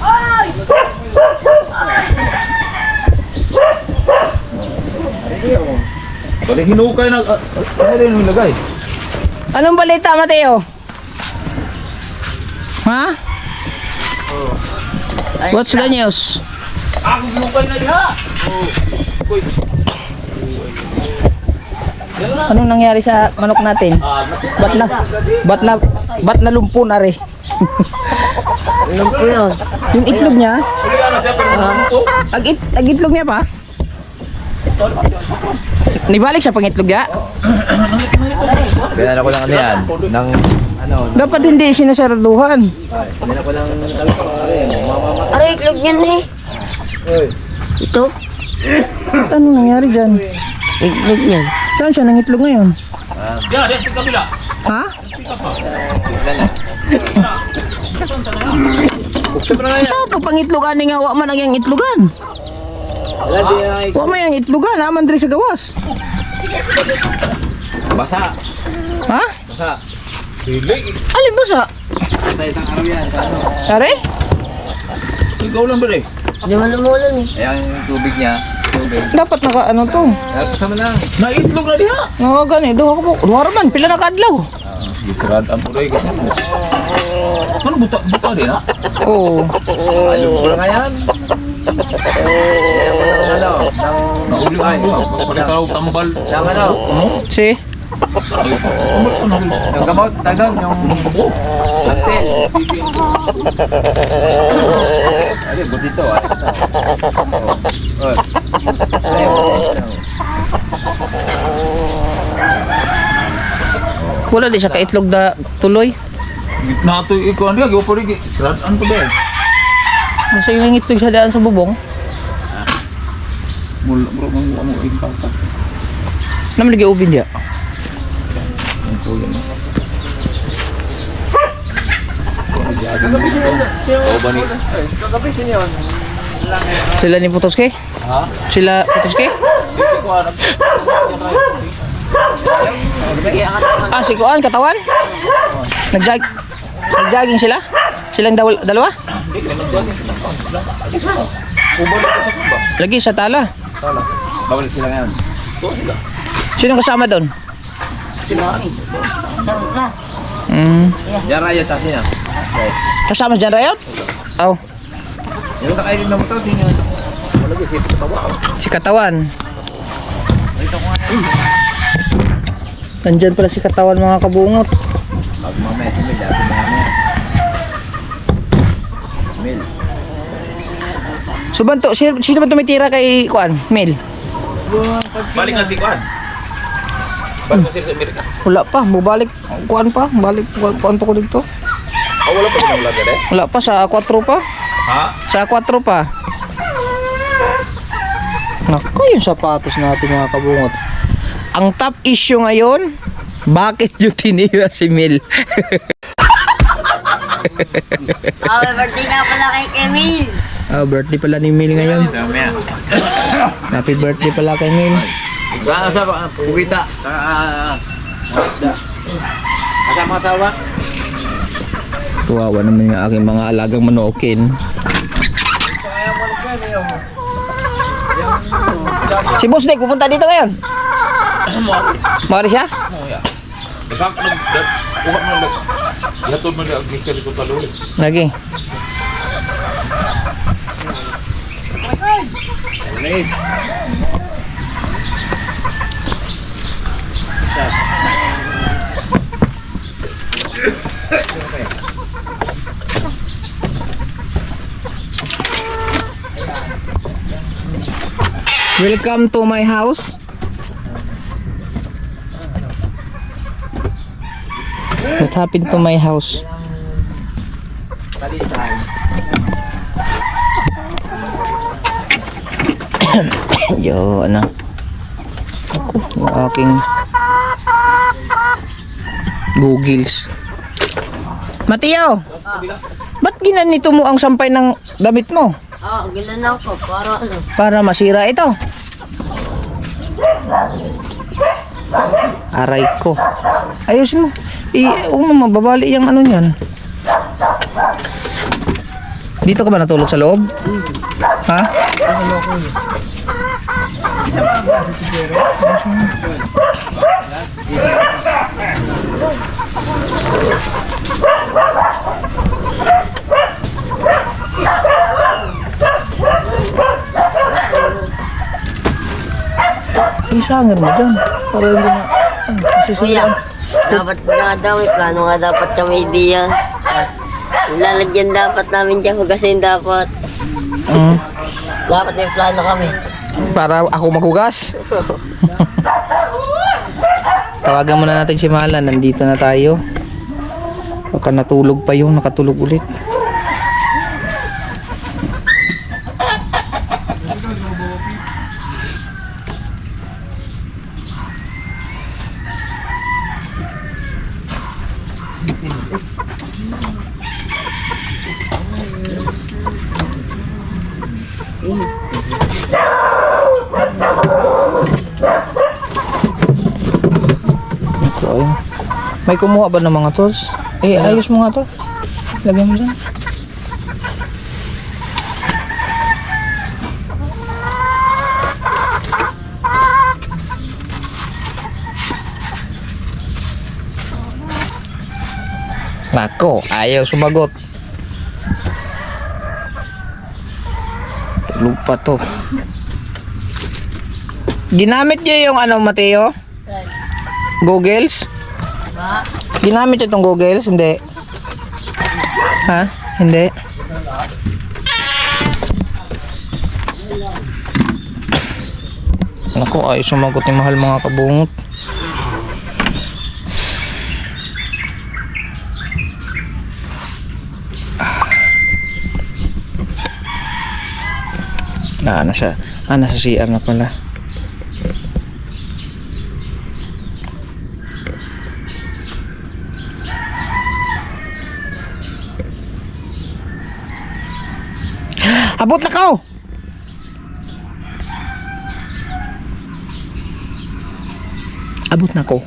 [SPEAKER 5] Ay! Bali hinukay na. Ano rin yung lagay?
[SPEAKER 1] Anong balita, Mateo? Ha? What's the news?
[SPEAKER 5] Ako hinukay na diha.
[SPEAKER 1] Anong nangyari sa manok natin? Ba't na lumpo na rin? Lumpo yun. Yung itlog niya? Ag-itlog niya pa? Nibalik sa pangitlog niya?
[SPEAKER 5] Kaya ko lang ano yan. Nang ano.
[SPEAKER 1] Dapat hindi sinasaraduhan.
[SPEAKER 5] Kaya ko lang
[SPEAKER 2] Aray, iklog yan eh. Ito?
[SPEAKER 1] Ano nangyari dyan?
[SPEAKER 2] Iklog yan.
[SPEAKER 1] Saan siya nangitlog ngayon?
[SPEAKER 5] yan, sa kabila.
[SPEAKER 1] Ha? Saan pa pangitlogan nga wa man ang iyang itlogan? Wa man ang itlogan, naman diri sa gawas.
[SPEAKER 5] Basa.
[SPEAKER 1] Ha?
[SPEAKER 5] Basa. Hilig.
[SPEAKER 1] Alin ba sa?
[SPEAKER 5] Sa isang araw yan. Ano?
[SPEAKER 1] Are?
[SPEAKER 5] Ikaw lang ba eh?
[SPEAKER 2] Hindi mo lumulan eh.
[SPEAKER 5] Ayan yung tubig niya. Tubig.
[SPEAKER 1] Dapat naka ano to?
[SPEAKER 5] Kaya kasama na. Naitlog na diha.
[SPEAKER 1] Oo, gani. Duha ko po. Duha raman. Pila na kadlaw.
[SPEAKER 5] Gisiraan po rin kasi. Ano buta din ha?
[SPEAKER 1] Oo.
[SPEAKER 3] Alam ko na ngayon.
[SPEAKER 5] Nahuli ko ba? Pagkakalaw tambal.
[SPEAKER 3] Sama na.
[SPEAKER 5] Ano?
[SPEAKER 1] Si?
[SPEAKER 3] Yung gamot, tagang, yung santil. Ay, buti to.
[SPEAKER 1] Wala di siya kaitlog da tuloy.
[SPEAKER 5] Nato ikaw hindi. Gawa po rin. Gisiraan po ba?
[SPEAKER 1] Masa yung itlog sa daan sa bubong.
[SPEAKER 5] Mula bro, mo ikaw ka.
[SPEAKER 1] Naman lagi ubin dia.
[SPEAKER 5] Ang kulang. Oo ba ni?
[SPEAKER 3] Kagabi siya yun.
[SPEAKER 1] Sila ni Putoske?
[SPEAKER 5] Ha?
[SPEAKER 1] Sila Putoske?
[SPEAKER 5] Hindi ko alam.
[SPEAKER 1] Ah, si Kuan, katawan? Nag-jogging sila? Silang dalawa? Lagi sa tala.
[SPEAKER 3] Bawal sila ngayon.
[SPEAKER 1] Sino kasama doon?
[SPEAKER 3] Diyan raya tayo niya.
[SPEAKER 1] Kasama si John Rayot? Oh,
[SPEAKER 3] Yung nakailin na mo to, tingnan. Wala ba siya sa tawa?
[SPEAKER 1] si Katawan. Nandyan pala si Katawan mga kabungot.
[SPEAKER 3] Pag mamaya si Mil, dati mamaya. Mil.
[SPEAKER 1] So banto, sino ba tumitira kay Kuan? Mel?
[SPEAKER 5] Balik na si Kuan. Balik na sila sa Amerika.
[SPEAKER 1] Wala pa, bubalik. Kuan pa, balik. Kuan pa ko dito.
[SPEAKER 5] Wala pa yung vlogger eh?
[SPEAKER 1] Wala pa, sa 4 pa.
[SPEAKER 5] Ha?
[SPEAKER 1] Sa 4 pa. Naku, yung sapatos natin mga kabungot. Ang top issue ngayon, bakit yung tinira si Mel?
[SPEAKER 2] Happy birthday nga pala kay Emil.
[SPEAKER 1] Birthday pala ni Mel ngayon.
[SPEAKER 3] Mamaya.
[SPEAKER 1] Happy birthday pala kay Mel.
[SPEAKER 3] Kaya sa pugita. Kasama asawa.
[SPEAKER 1] Tuwawa naman yung aking mga alagang manokin. Si Boss Nick, pupunta dito ngayon. Mari siya?
[SPEAKER 5] Uhat mo na latod mo na ang mixer ko talo.
[SPEAKER 1] Lagi. Welcome to my house. What happened to my house? Yo, ano? Ako, yung aking Googles. Mateo! Ba't ginanito mo ang sampay ng damit mo?
[SPEAKER 2] Ginanaw ko para ano.
[SPEAKER 1] Para masira ito. Aray ko. Ayusin mo. Mababali yung ano niyan. Dito ka ba natulog sa loob? Ha? Isangin mo dyan. Para hindi na...
[SPEAKER 2] Kuya, dapat nga daw, may plano nga dapat kami diyan. Lalagyan dapat namin dyan, hugasin dapat. Dapat may plano kami.
[SPEAKER 1] Para ako maghugas. Tawagan muna natin si Mala. Nandito na tayo. Baka natulog pa yung nakatulog ulit. Okay. May kumuha ba ng mga tools? Ayos mo nga to. Lagyan mo dyan. Nako, ayaw sumagot. Lupa to. Ginamit niya yung ano, Mateo? Googles? Ginamit niya itong googles? Hindi. Ha? Hindi. Naku, ay sumagot ni mahal mga kabungot. Nasa CR na pala. Abot na ka! Abot na ko.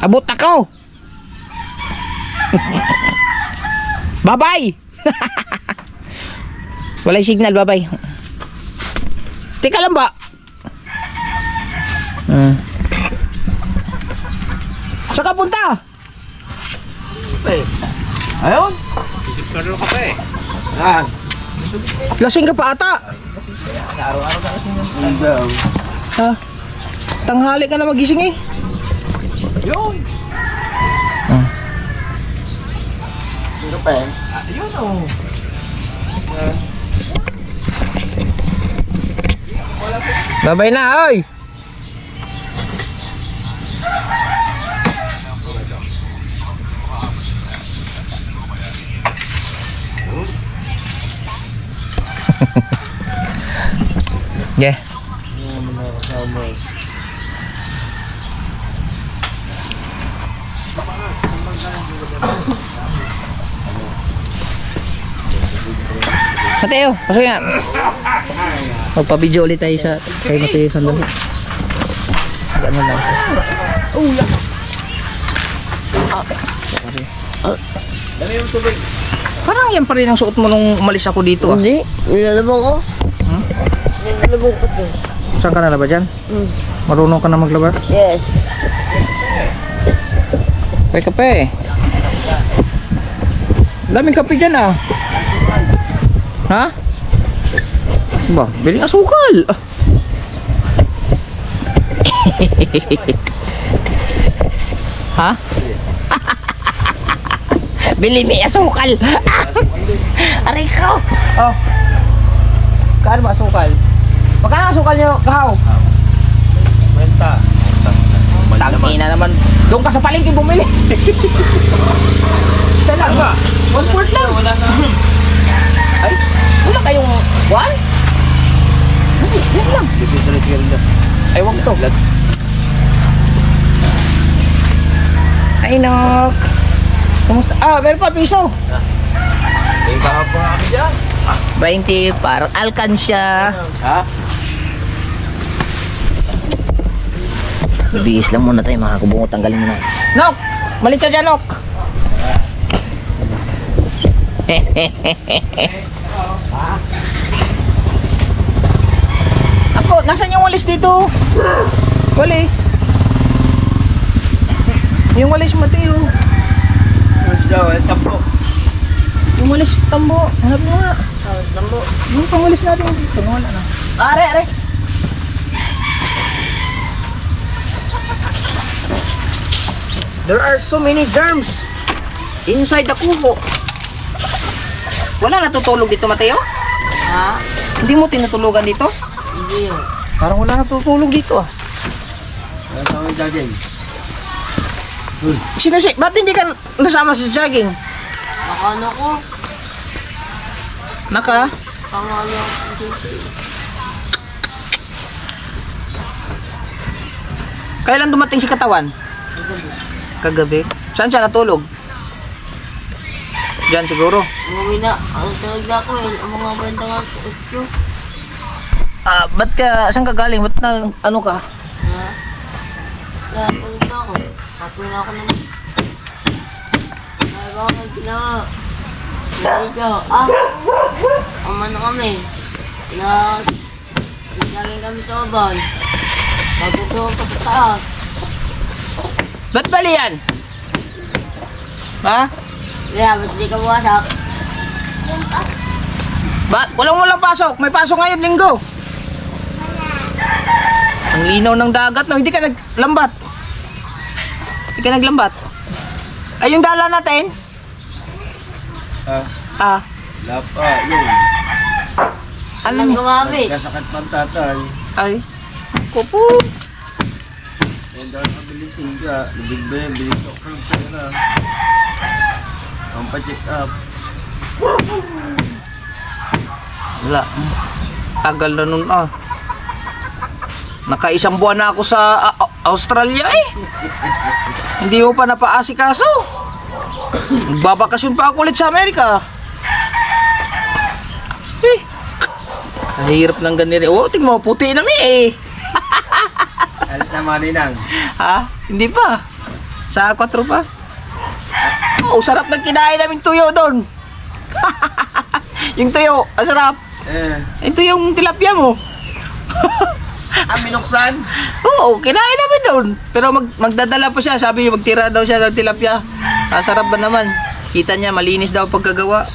[SPEAKER 1] Abot na ko! Bye-bye! Walay signal, bye-bye. Teka lang ba? Saan ka punta?
[SPEAKER 3] Ayun. Isip ka rin kape. Yan.
[SPEAKER 1] Lasing ka pa ata.
[SPEAKER 3] Daw.
[SPEAKER 1] Ha? Tanghali ka na magising eh.
[SPEAKER 3] Yun.
[SPEAKER 1] Kape.
[SPEAKER 3] Ayun oh.
[SPEAKER 1] Bye-bye na, oy. Yeah. Mateo, pasok nga. Magpa-video ulit tayo sa kay Mateo sandali. Ano lang.
[SPEAKER 3] Dami yung tubig.
[SPEAKER 1] Parang yan pa rin ang suot mo nung umalis ako dito ah.
[SPEAKER 2] Hindi, nilalabang ko. Nilalabang ko to.
[SPEAKER 1] Saan ka nalaba dyan? Marunong ka na maglaba?
[SPEAKER 2] Yes.
[SPEAKER 1] May kape. Daming kape dyan ah. Ha? Ba, biling asukal. Ha? Bili may asukal. Aray ko. Oh. Kaano ba asukal? Magkano asukal nyo, kahaw?
[SPEAKER 3] Menta.
[SPEAKER 1] Tangina naman. Doon ka sa palengke bumili. Isa lang. 1/4 lang.
[SPEAKER 3] Wala sa...
[SPEAKER 1] Ay, wala kayong 1? Yan lang.
[SPEAKER 3] Dito na siya rin.
[SPEAKER 1] Ay, wag ito. Ay, Nok. Kumusta? Ah, meron pa piso.
[SPEAKER 3] Eh, baka po kami dyan.
[SPEAKER 1] 20, parang alkansya.
[SPEAKER 3] Ha?
[SPEAKER 1] Bibihis lang muna tayo mga kabungot. Tanggalin mo na. Nok! Malit ka dyan, Nok! Ako, nasan yung walis dito? Walis. Yung walis Mateo.
[SPEAKER 3] Daw, tampo.
[SPEAKER 1] Yung walis tambo. Hanap mo nga.
[SPEAKER 2] Tambo.
[SPEAKER 1] Yung pangwalis natin dito. Wala na. Are, are. There are so many germs inside the kubo. Wala natutulog dito, Mateo?
[SPEAKER 2] Ha?
[SPEAKER 1] Hindi mo tinutulugan dito?
[SPEAKER 2] Hindi yun.
[SPEAKER 1] Parang wala natutulog dito ah.
[SPEAKER 3] Wala sa mga jogging.
[SPEAKER 1] Sino si? Ba't hindi ka nasama sa jogging?
[SPEAKER 2] Nakano ko?
[SPEAKER 1] Naka?
[SPEAKER 2] Pangalo ko.
[SPEAKER 1] Kailan dumating si Katawan? Kagabi. Saan siya natulog? Diyan siguro.
[SPEAKER 2] Umuwi na. Ang tulog na ako eh. Ang mga banda nga sa utyo.
[SPEAKER 1] Ah, ba't ka, saan ka galing? Ba't na, ano ka?
[SPEAKER 2] Ha? Natulog na ako. Patulog na ako naman. Ay, baka nagpinanga. Hindi ka. Ama na kami. Naglagay kami sa baban. Bago ko pa sa taas.
[SPEAKER 1] Ba't bali yan? Ha?
[SPEAKER 2] Kaya, ba't di ka buwasak?
[SPEAKER 1] Ba't? Walang pasok. May pasok ngayon, linggo. Ang linaw ng dagat, no? Hindi ka naglambat. Hindi ka naglambat. Ay, yung dala natin? Ah.
[SPEAKER 3] Lapa, yun.
[SPEAKER 2] Anong gumamit?
[SPEAKER 3] Kasakit pang tatay.
[SPEAKER 1] Ay. Kupo.
[SPEAKER 3] Yan daw nakabiling tingga. Nabigbe, biling doktor pera. Ang pa-check up.
[SPEAKER 1] Wala. Tagal na nun ah. Nakaisang buwan na ako sa Australia eh. Hindi mo pa napaasikaso. Magbabakasyon pa ako ulit sa Amerika. Eh. Kahirap ng ganito. Oh, tingnan mo, puti na eh.
[SPEAKER 3] Alis na mga ninang.
[SPEAKER 1] Ha? Hindi pa. Sa 4 pa. Oh, sarap ng kinain naming tuyo doon. Yung tuyo, ang sarap. Ito yung tilapia mo.
[SPEAKER 3] Minuksan?
[SPEAKER 1] Oo, kinain namin doon. Pero magdadala pa siya. Sabi niya, magtira daw siya ng tilapia. Sarap ba naman? Kita niya, malinis daw pagkagawa.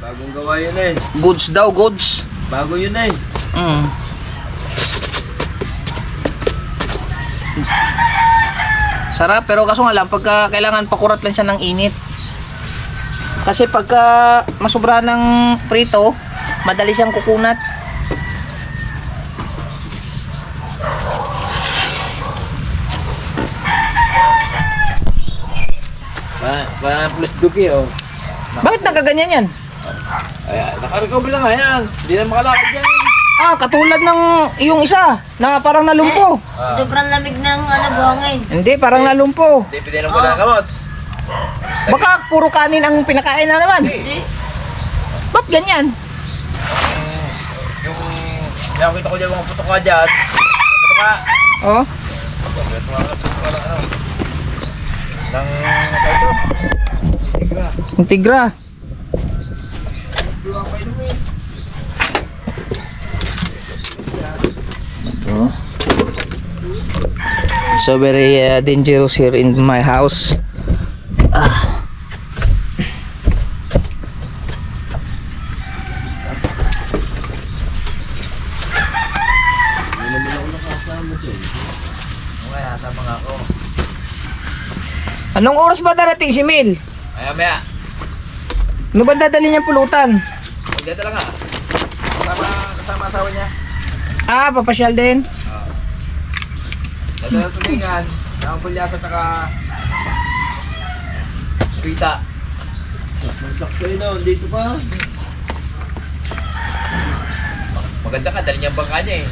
[SPEAKER 3] Bagong gawa yun eh.
[SPEAKER 1] Goods daw, goods.
[SPEAKER 3] Bago yun eh.
[SPEAKER 1] Sarap, pero kaso nga lang, pagka kailangan pakurat lang siya ng init. Kasi pagka masobra ng prito, madali siyang kukunat.
[SPEAKER 6] Parang plus duki oh.
[SPEAKER 1] Bakit nakaganyan yan?
[SPEAKER 6] Ay, nakarecover lang nga yan. Hindi na makalakad yan.
[SPEAKER 1] Ah, katulad ng yung isa na parang nalumpo.
[SPEAKER 2] Sobrang lamig ng buhangin.
[SPEAKER 1] Hindi, parang nalumpo.
[SPEAKER 6] Hindi, pwede mo na kamot.
[SPEAKER 1] Baka puro kanin ang pinakain na naman. Ba't ganyan?
[SPEAKER 6] Yung nakakita ko dyan mga putok ka dyan. Putok ka.
[SPEAKER 1] Oh,
[SPEAKER 6] Putok ka lang ano. Nang ito. Tigra.
[SPEAKER 1] yung tigra. So very dangerous here in my house.
[SPEAKER 6] Kaya tama nga ako.
[SPEAKER 1] Anong oras ba darating si Mel?
[SPEAKER 6] Maya.
[SPEAKER 1] Ano ba dadali niyang pulutan?
[SPEAKER 6] Magdata lang nga. Kasama asawa niya.
[SPEAKER 1] Ah, papasyal din.
[SPEAKER 6] Dadala tulingan. Nakapulyasa at saka Rita.
[SPEAKER 3] Magsakto yun oh, dito pa.
[SPEAKER 6] Maganda ka, dali niya ang bangka niya eh.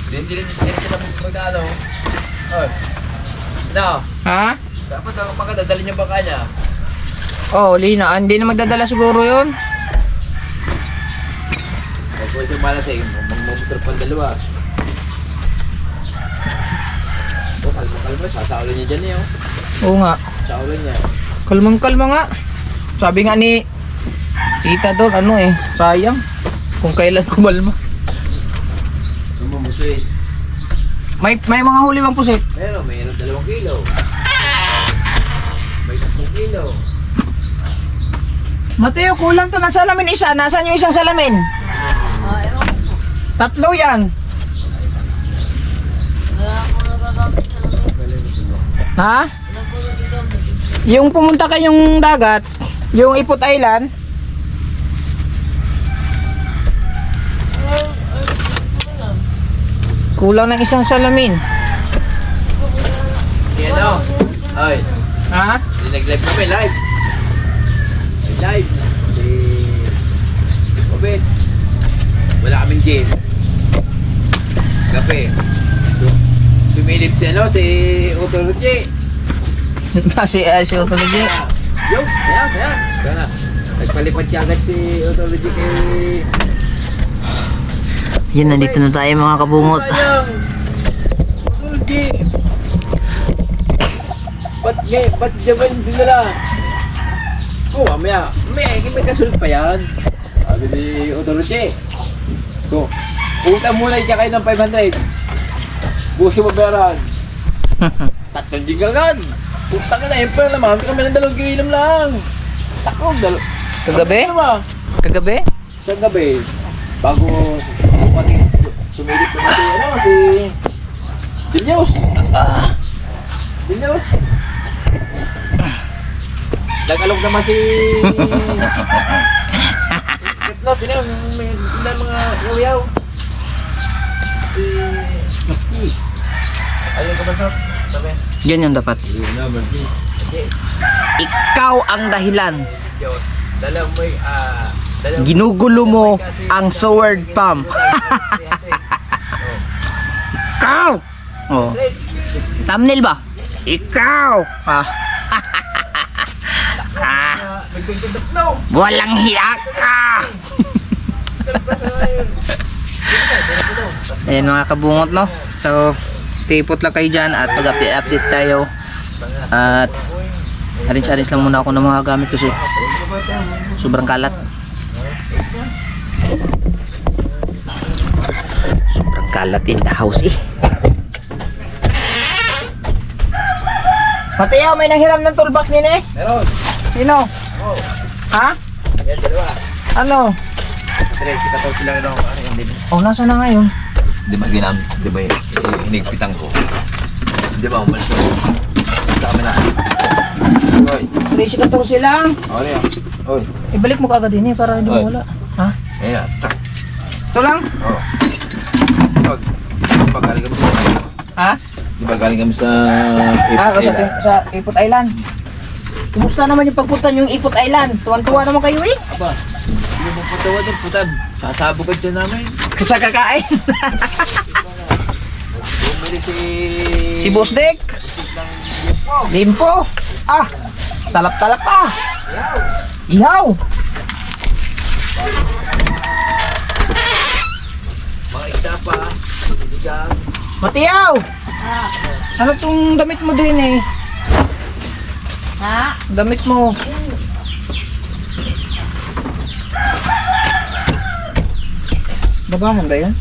[SPEAKER 6] Hindi sila magdano. Oh. No.
[SPEAKER 1] Ha?
[SPEAKER 6] Dapat ang maganda, dali niya ang bangka niya.
[SPEAKER 1] Oh, Lina, hindi na magdadala siguro yun.
[SPEAKER 6] Huwag po ito malas eh, magmumotor pang dalawa. Oh, kalma, sasaulo niya dyan eh oh.
[SPEAKER 1] Oo nga.
[SPEAKER 6] Saulo niya.
[SPEAKER 1] Kalmang-kalma nga. Sabi nga ni tita doon, ano eh, sayang. Kung kailan kumalma.
[SPEAKER 3] Lumumuso eh.
[SPEAKER 1] May mga huli bang pusit?
[SPEAKER 6] Pero mayroon 2 kilo. May 3 kilo.
[SPEAKER 1] Mateo, kulang to. Nasa salamin isa. Nasaan yung isang salamin? 3 yan. Ha? Yung pumunta kayong dagat, yung Ipot Island. Kulang ng isang salamin.
[SPEAKER 6] Yan o. Ay,
[SPEAKER 1] Ha?
[SPEAKER 6] hindi nag-live kami, live. Live. Si Obed. Wala kaming game. Kape. Sumilip si ano, si Utology.
[SPEAKER 1] si Otology.
[SPEAKER 6] Yo, ayan. Sana. Nagpalipat siya agad si Utology kay...
[SPEAKER 1] Yan, nandito na tayo mga kabungot.
[SPEAKER 6] Sayang. Utology. Ba't Javan dinala? Oh, mamaya. May kasunod pa yan. Sabi ni Utology. So, utang muna siya kayo ng 500. Gusto mo bayaran. 3 gigagan. Puta ka na, yun pa naman. Kami ng 2 kilo lang. Tako,
[SPEAKER 1] Kagabi?
[SPEAKER 6] Ano ba?
[SPEAKER 1] Kagabi?
[SPEAKER 6] Sa gabi, bago pati sumilip na si Dinyos. Dinyos. Nag-alog naman si Kitlot, may mga yaw-yaw. Si ayun ka ba sa sabi?
[SPEAKER 1] Yan yung dapat. Ikaw ang dahilan.
[SPEAKER 6] Dala mo
[SPEAKER 1] Ginugulo mo ang sword pump. Ikaw! Oh. Thumbnail ba? Ikaw! Ah. Walang hiya ka! Ayan mga kabungot, no? So, stay put lang kayo dyan at mag-update tayo. At arrange lang muna ako ng mga gamit kasi sobrang kalat. Sobrang kalat in the house eh. Mateo, may nanghiram ng toolbox nila eh.
[SPEAKER 6] Meron.
[SPEAKER 1] Sino? Ha?
[SPEAKER 6] Yan, dalawa.
[SPEAKER 1] Ano?
[SPEAKER 6] Tre, si 14 lang ito. Ano yung din?
[SPEAKER 1] Oh, nasa na ngayon?
[SPEAKER 5] Di ba di ba hinigpitan ko? Di ba umalis ko? Sa kami na.
[SPEAKER 6] Oy.
[SPEAKER 1] 13-14 lang.
[SPEAKER 6] Ano yan? Oy.
[SPEAKER 1] Ibalik mo kagad din eh para hindi
[SPEAKER 5] Oy.
[SPEAKER 1] mawala. Ha?
[SPEAKER 5] Ayan, tsak.
[SPEAKER 1] Ito lang?
[SPEAKER 5] Oo. Di ba galing kami sa...
[SPEAKER 1] Ha?
[SPEAKER 5] Di ba galing kami sa...
[SPEAKER 1] Sa Ipot Island. Kumusta naman yung pagpunta yung Ipot Island? Tuwan-tuwa naman kayo eh.
[SPEAKER 6] Aba. Hindi mo patawa din, putab. Sasabog ka dyan namin.
[SPEAKER 1] Sa kakain.
[SPEAKER 6] Bumili
[SPEAKER 1] Si Boss Dick. Limpo. Ah. Talap-talap pa. Ihaw.
[SPEAKER 6] mga isda pa. Bibigang.
[SPEAKER 1] Matiyaw. Ano tong damit mo din eh?
[SPEAKER 7] Ha?
[SPEAKER 1] Damit mo. Babahan ba yan?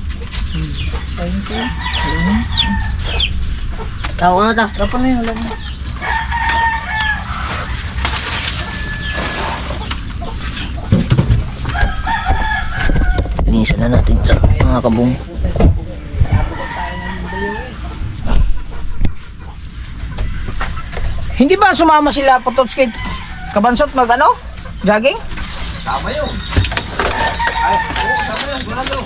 [SPEAKER 2] Tawa na ta.
[SPEAKER 1] Dapat na yun. Wala na. Linisan na natin sa mga kabong. Hindi ba sumama sila Pototski Kabansot mag ano? Jogging?
[SPEAKER 5] Tama yun. Ay, oo, tama yun. Wala daw.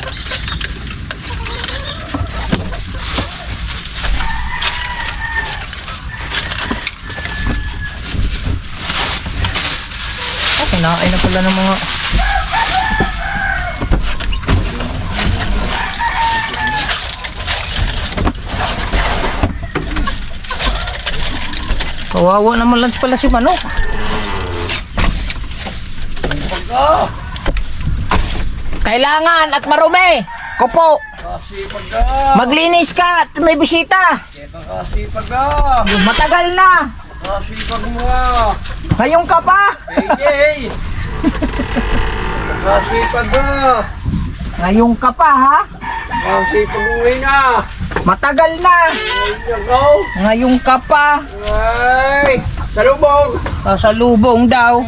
[SPEAKER 1] Kinakain na pala ng mga kawawa naman lang pala si Manok. Kailangan at marumi. Kupo. Maglinis ka at may bisita.
[SPEAKER 6] Kasipag ka.
[SPEAKER 1] Matagal na.
[SPEAKER 6] Kasipag mo.
[SPEAKER 1] Ngayong ka pa.
[SPEAKER 6] Hey, Kasipag ka.
[SPEAKER 1] Ngayong ka pa ha.
[SPEAKER 6] Kasipag uwi na.
[SPEAKER 1] Matagal na.
[SPEAKER 6] Ikaw.
[SPEAKER 1] Ngayong ka pa.
[SPEAKER 6] Ay. Salubog.
[SPEAKER 1] Sa lubong daw.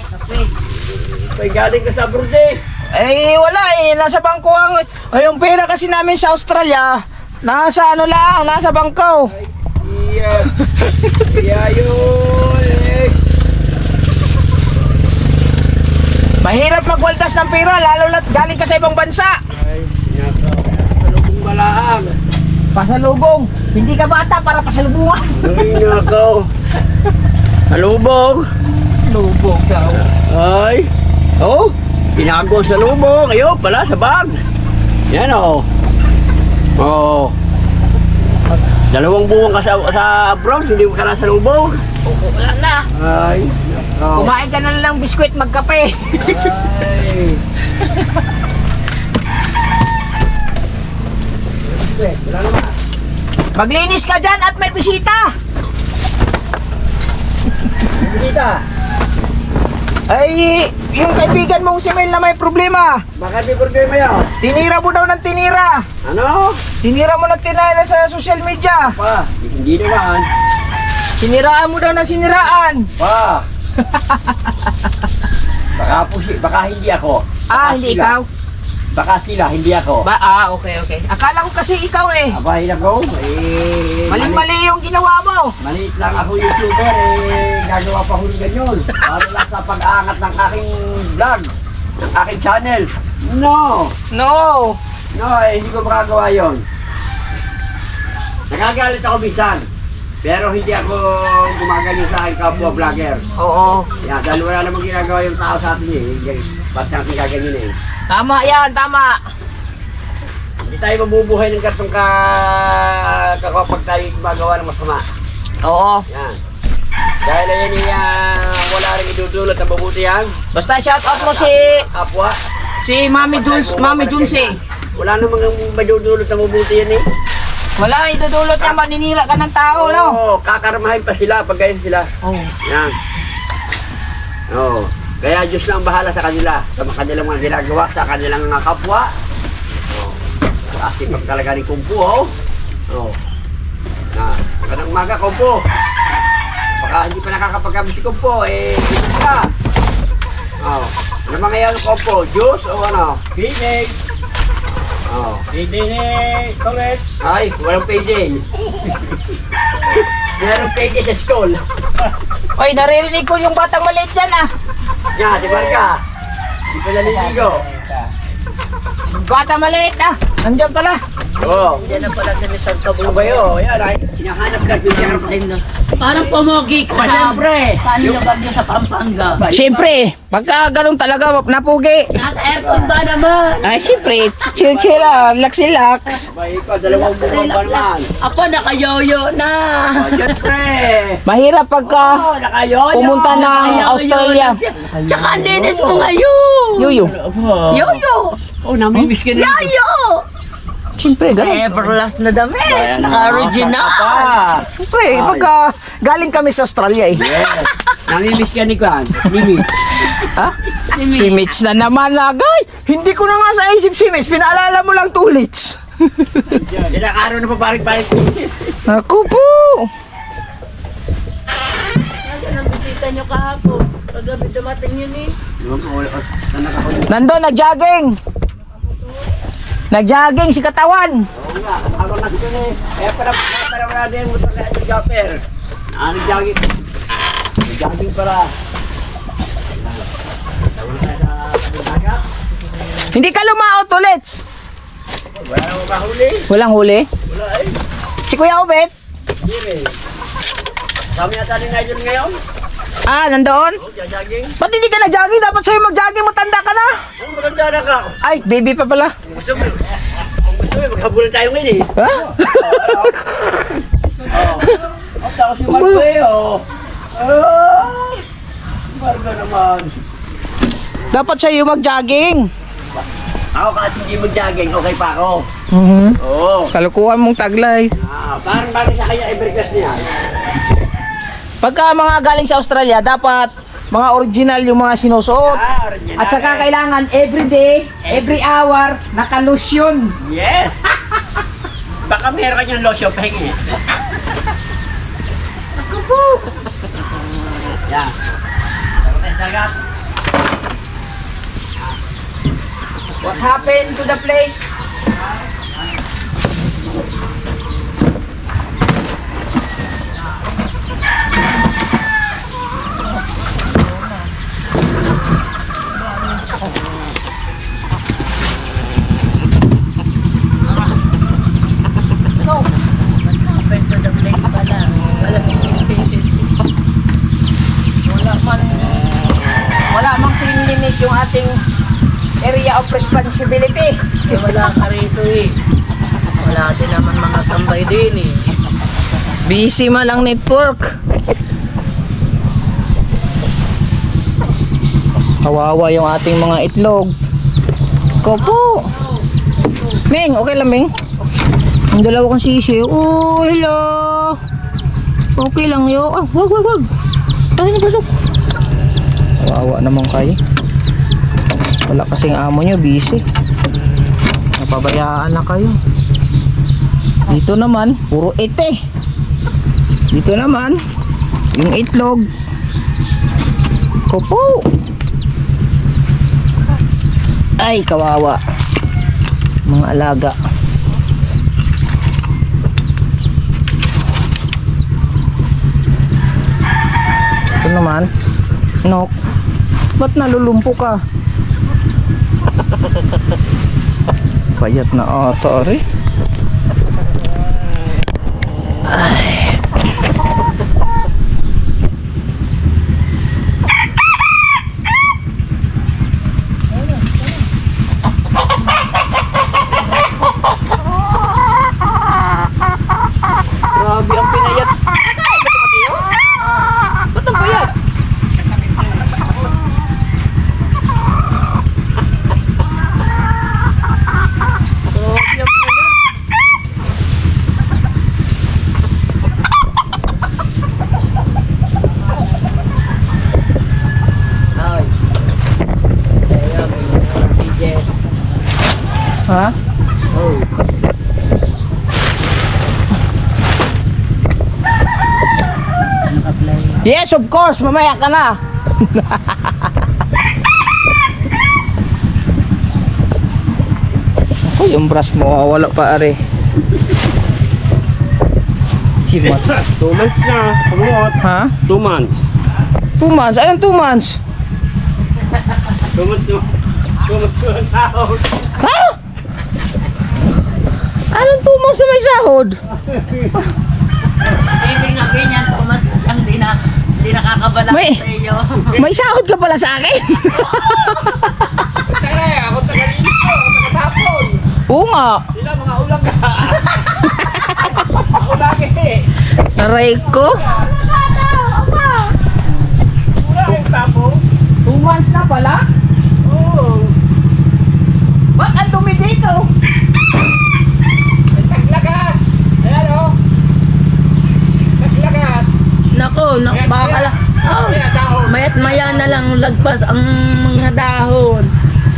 [SPEAKER 6] May galing ka sa Brunei.
[SPEAKER 1] Eh wala eh, nasa bangko ang yung pera kasi namin sa Australia. Nasa ano lang, nasa bangko.
[SPEAKER 6] Iya. Iya yun.
[SPEAKER 1] Mahirap magwaldas ng pera lalo na't galing ka sa ibang bansa.
[SPEAKER 6] Ay, nakaw. Salubong balaang.
[SPEAKER 1] Pasalubong. Hindi ka bata para pasalubungan.
[SPEAKER 6] Ay, nakaw. Salubong.
[SPEAKER 1] Lubong daw.
[SPEAKER 6] Ay. Oh. Pinago sa lubong. Ayun pala sa bag. Yan oh. Oh. 2 buwan ka sa abroad, hindi mo ka na sa lubong.
[SPEAKER 1] Wala na.
[SPEAKER 6] Ay. Oh.
[SPEAKER 1] Kumain ka na lang biskwit magkape.
[SPEAKER 6] Ay. Wala naman.
[SPEAKER 1] Maglinis ka dyan at may bisita.
[SPEAKER 6] Bisita.
[SPEAKER 3] Ay, yung kaibigan mong si Mel na may problema.
[SPEAKER 6] Bakit may problema yan?
[SPEAKER 3] Tinira mo daw ng tinira.
[SPEAKER 6] Ano?
[SPEAKER 3] Tinira mo ng tinira sa social media.
[SPEAKER 6] Pa, hindi naman.
[SPEAKER 3] Siniraan mo daw ng siniraan.
[SPEAKER 6] Pa. Baka hindi ako.
[SPEAKER 3] Ah, hindi
[SPEAKER 6] sila.
[SPEAKER 3] ikaw?
[SPEAKER 6] Baka sila, hindi ako.
[SPEAKER 3] Okay. Akala ko kasi ikaw eh.
[SPEAKER 6] Abay na ko.
[SPEAKER 3] Mali-mali yung ginawa mo.
[SPEAKER 6] Maliit lang ako YouTuber, gagawa pa huli ganyan. Para lang sa pag-aangat ng aking vlog, ng aking channel. No, hindi ko makagawa yon. Nakagalit ako bisan, pero hindi ako gumaganyan sa aking kapwa vlogger.
[SPEAKER 3] Oo.
[SPEAKER 6] Yan, dahil wala namang ginagawa yung tao sa atin eh. Ba't natin gaganyan eh?
[SPEAKER 3] Tama yan, tama.
[SPEAKER 6] Hindi tayo mabubuhay ng gatong kapag tayo gumagawa ng masama.
[SPEAKER 3] Oo.
[SPEAKER 6] Yan. Dahil ayan wala rin idudulot na mabuti yan.
[SPEAKER 3] Basta shout out mo
[SPEAKER 6] Kapwa.
[SPEAKER 3] si Mami Junsi.
[SPEAKER 6] Wala namang madudulot na mabuti yan eh.
[SPEAKER 3] Wala idudulot niya, maninira ka ng tao, no?
[SPEAKER 6] Oo, kakarmahin pa sila pag ganyan sila.
[SPEAKER 3] Oo.
[SPEAKER 6] Yan. Oo. Kaya Diyos lang bahala sa kanila. Sa kanilang mga ginagawa, sa kanilang mga kapwa. Oo. Kasi pag talaga ni Kumpo, oh. Oo. Magandang umaga, Kumpo. Baka hindi pa nakakapagkamit si Kumpo, dito ka. Oo. Ano mga yan, Kumpo? Juice o ano? Phoenix. Oo.
[SPEAKER 5] Hindi correct.
[SPEAKER 6] Ay, walang PJ. Meron PJ sa school.
[SPEAKER 3] Oy, naririnig ko yung batang maliit dyan, ah.
[SPEAKER 6] Yan, di ba ka? Di pa naliligo.
[SPEAKER 3] Batang maliit, ah. Nandiyan pala.
[SPEAKER 6] Oo. Yan na pala si Mr. Kabubayo. Yan ay, hinahanap ka din.
[SPEAKER 2] Parang pomogi ka
[SPEAKER 6] Siyempre.
[SPEAKER 2] Paano ba niya sa Pampanga?
[SPEAKER 1] Siyempre, pagka ganun talaga, napugi.
[SPEAKER 2] Nasa aircon ba naman?
[SPEAKER 1] Ay, siyempre, chill lang, relax.
[SPEAKER 6] Bay ko, dalawang buwan pa naman.
[SPEAKER 2] Apo, nakayoyo na.
[SPEAKER 6] Siyempre.
[SPEAKER 1] Mahirap pagka
[SPEAKER 6] Nakayoyo.
[SPEAKER 1] pumunta ng Australia.
[SPEAKER 2] Tsaka ang linis mo ngayon.
[SPEAKER 1] Yuyu.
[SPEAKER 2] Yoyo.
[SPEAKER 6] Oh, namimiss ka na.
[SPEAKER 2] Yayo.
[SPEAKER 1] Siyempre, ganun.
[SPEAKER 2] Everlast na damit. Naka-original.
[SPEAKER 1] Siyempre, pagka galing kami sa Australia eh.
[SPEAKER 6] Yes. Namimiss ka ni Kwan. Mimiss.
[SPEAKER 1] Ha? Si Mitch na naman, agay. Hindi ko na nga sa isip si Mitch. Pinaalala mo lang tulits.
[SPEAKER 6] Ilang araw na paparik-parik.
[SPEAKER 1] Ako po.
[SPEAKER 2] Ang bisita nyo kahapon. Kagabi dumating yun eh.
[SPEAKER 1] Nandun, nag-jogging. Nag-jogging si katawan.
[SPEAKER 6] Oo nga, ako na dito eh. Para wala din mo sa jumper. Nag-jogging. Nag-jogging para.
[SPEAKER 1] Hindi ka lumaot ulit.
[SPEAKER 6] Wala nang mahuli.
[SPEAKER 1] Walang huli.
[SPEAKER 6] Wala eh.
[SPEAKER 1] Si Kuya Obet.
[SPEAKER 6] Hindi rin. Kami yata ni Nigel ngayon.
[SPEAKER 1] Ah, nandoon.
[SPEAKER 6] Oh, jogging.
[SPEAKER 1] Ba't hindi ka na-jogging? Dapat sa'yo mag-jogging, matanda ka na.
[SPEAKER 6] Ang maganda na ka.
[SPEAKER 1] Ay, baby pa pala.
[SPEAKER 6] Kung gusto mo, maghabulan tayo ngayon eh.
[SPEAKER 1] Ha?
[SPEAKER 6] Oo. Ang tao si Marco eh, oh. Marco naman.
[SPEAKER 1] Dapat sa'yo mag-jogging.
[SPEAKER 6] Ako kahit hindi mag-jogging, okay pa ako. Oo.
[SPEAKER 1] Kalukuhan mong taglay.
[SPEAKER 6] Parang bagay sa kanya everglass niya.
[SPEAKER 1] Pagka mga galing sa Australia, dapat mga original yung mga sinusuot.
[SPEAKER 6] Original.
[SPEAKER 1] At saka kailangan every day, every hour, naka-lotion.
[SPEAKER 6] Yes! Baka meron ka niyang lotion pahingi. Ako po! Yan. Sagat.
[SPEAKER 1] What happened to the place? Wala mang cleanliness yung ating area of responsibility.
[SPEAKER 2] Wala ka rito eh. Wala din naman mga tambay din eh.
[SPEAKER 1] Busy man ang network. Kawawa yung ating mga itlog. Kopo. Ming, okay lang, Ming? Ang dalawa kong sisi. Oh, hello. Okay lang yo. Ah, wag. Tayo na pasok. Wawa naman kayo. Wala kasing amo nyo, busy. Napabayaan na kayo. Dito naman, puro ete. Dito naman, yung itlog. Kupo. Ay, kawawa. Mga alaga. Ito naman, nok. Ba't nalulumpo ka? Payat na ata, ari. Ay. Grabe ang pinayat. Ba't ang payat? Ha? Yes, of course. Mamaya ka na. Ako, yung brush mo, wala pa, are. Simat.
[SPEAKER 6] 2 months na. Kumot.
[SPEAKER 1] Ha?
[SPEAKER 6] 2 months.
[SPEAKER 1] 2 months? Anong 2 months?
[SPEAKER 6] 2 months na. 2 months na sahod.
[SPEAKER 1] Ha? Anong 2 months na may sahod?
[SPEAKER 8] Ibig sabihin yan, pumas na siyang di nakakabala
[SPEAKER 1] May-
[SPEAKER 8] sa iyo.
[SPEAKER 1] May sahod ka pala sa akin?
[SPEAKER 3] Ako tagalino, ako tagatapon.
[SPEAKER 1] Oo nga.
[SPEAKER 3] Sila mga ulang ka. Ako lagi.
[SPEAKER 1] Aray ko.
[SPEAKER 3] Ulang tapo.
[SPEAKER 1] 2 months na pala?
[SPEAKER 3] Oo.
[SPEAKER 1] Ba't ang dumi dito?
[SPEAKER 3] Taglagas. Ayan o. Taglagas.
[SPEAKER 8] Nako, baka lang. Oh,
[SPEAKER 3] Ayan, dahon.
[SPEAKER 8] mayat maya na lang lagpas ang mga dahon.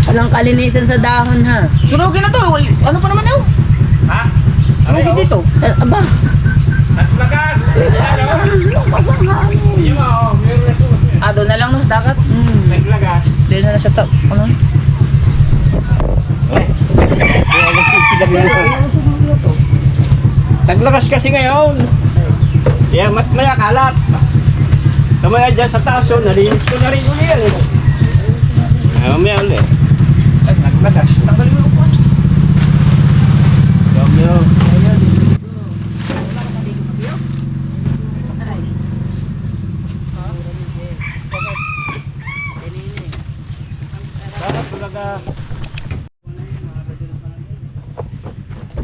[SPEAKER 8] Walang kalinisan sa dahon ha.
[SPEAKER 1] Sunugin na to. Ano pa naman yun?
[SPEAKER 3] Ha?
[SPEAKER 1] Sunugin dito.
[SPEAKER 8] Sa, aba,
[SPEAKER 3] Taglagas. Ayan o. Yung o. Meron
[SPEAKER 1] Ah, doon na lang no, sa dagat.
[SPEAKER 3] Taglagas.
[SPEAKER 1] Doon na lang sa top. Ano?
[SPEAKER 6] Taglagas kasi ngayon. Kaya mas maya kalat. Kamaya dyan sa taso, nalinis ko na rin uli yan. Mamaya ulit.
[SPEAKER 3] Taglagas.
[SPEAKER 1] Tanggalin mo yung upuan.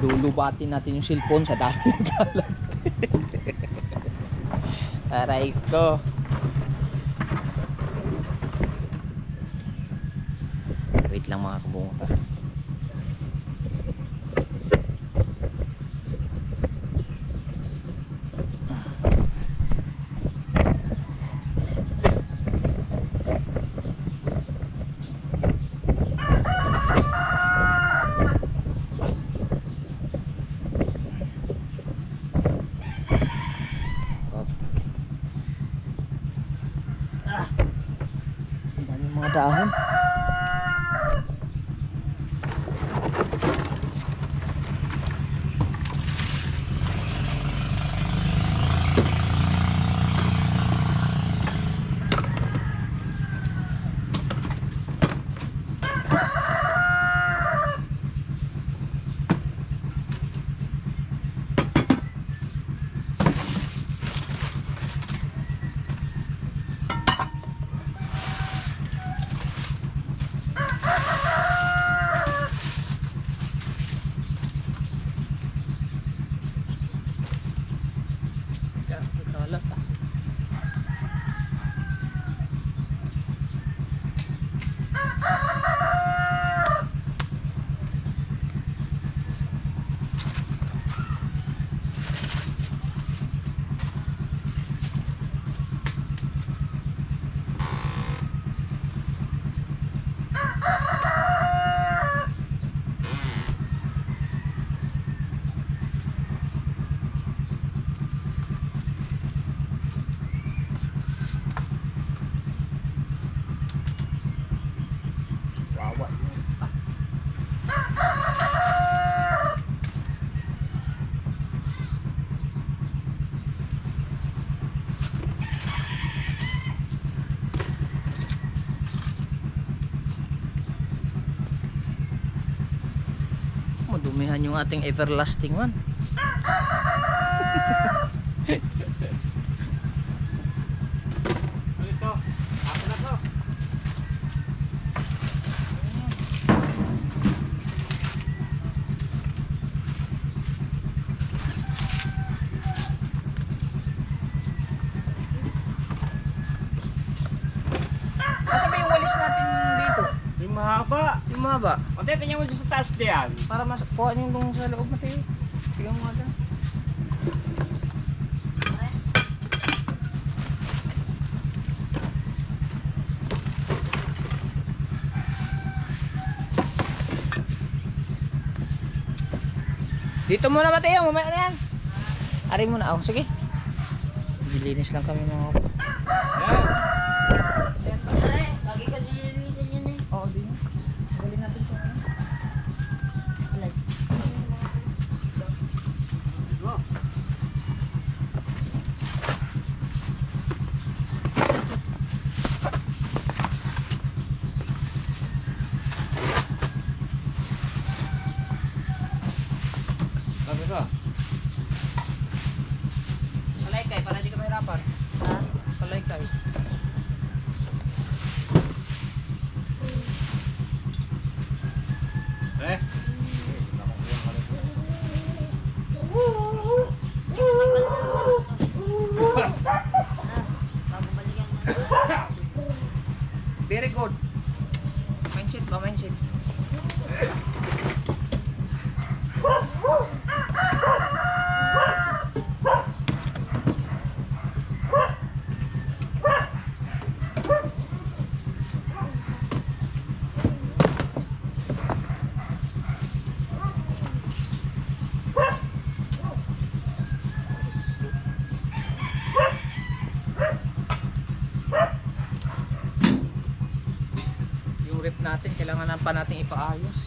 [SPEAKER 1] Lulubatin natin yung cellphone sa dami ng kalat. Aray ko. Wait lang mga kabunga. Mga dahon. dumihan yung ating everlasting one. Asa ba yung walis natin dito?
[SPEAKER 6] Yung mahaba.
[SPEAKER 1] Yung mahaba.
[SPEAKER 6] O, tayo, tingnan mo dyan sa taas diyan.
[SPEAKER 1] Para mas kuha niyo dun sa loob natin. Tingnan mo nga. Dito muna Mateo, mamaya na yan. Ari muna, oh, sige. Dilinis lang kami mga kapatid.
[SPEAKER 2] Lagi ka nililisan yun eh.
[SPEAKER 1] Oo, di na. Galing natin sa ano. Alay.
[SPEAKER 6] Sabi ka?
[SPEAKER 1] Palay kay, para di ka mahirapan.
[SPEAKER 2] Ha?
[SPEAKER 1] Palay kay.
[SPEAKER 6] Eh?
[SPEAKER 2] Babalikan mo.
[SPEAKER 1] Very good. Mindset ba, mindset? Yung rep natin, kailangan pa natin ipaayos.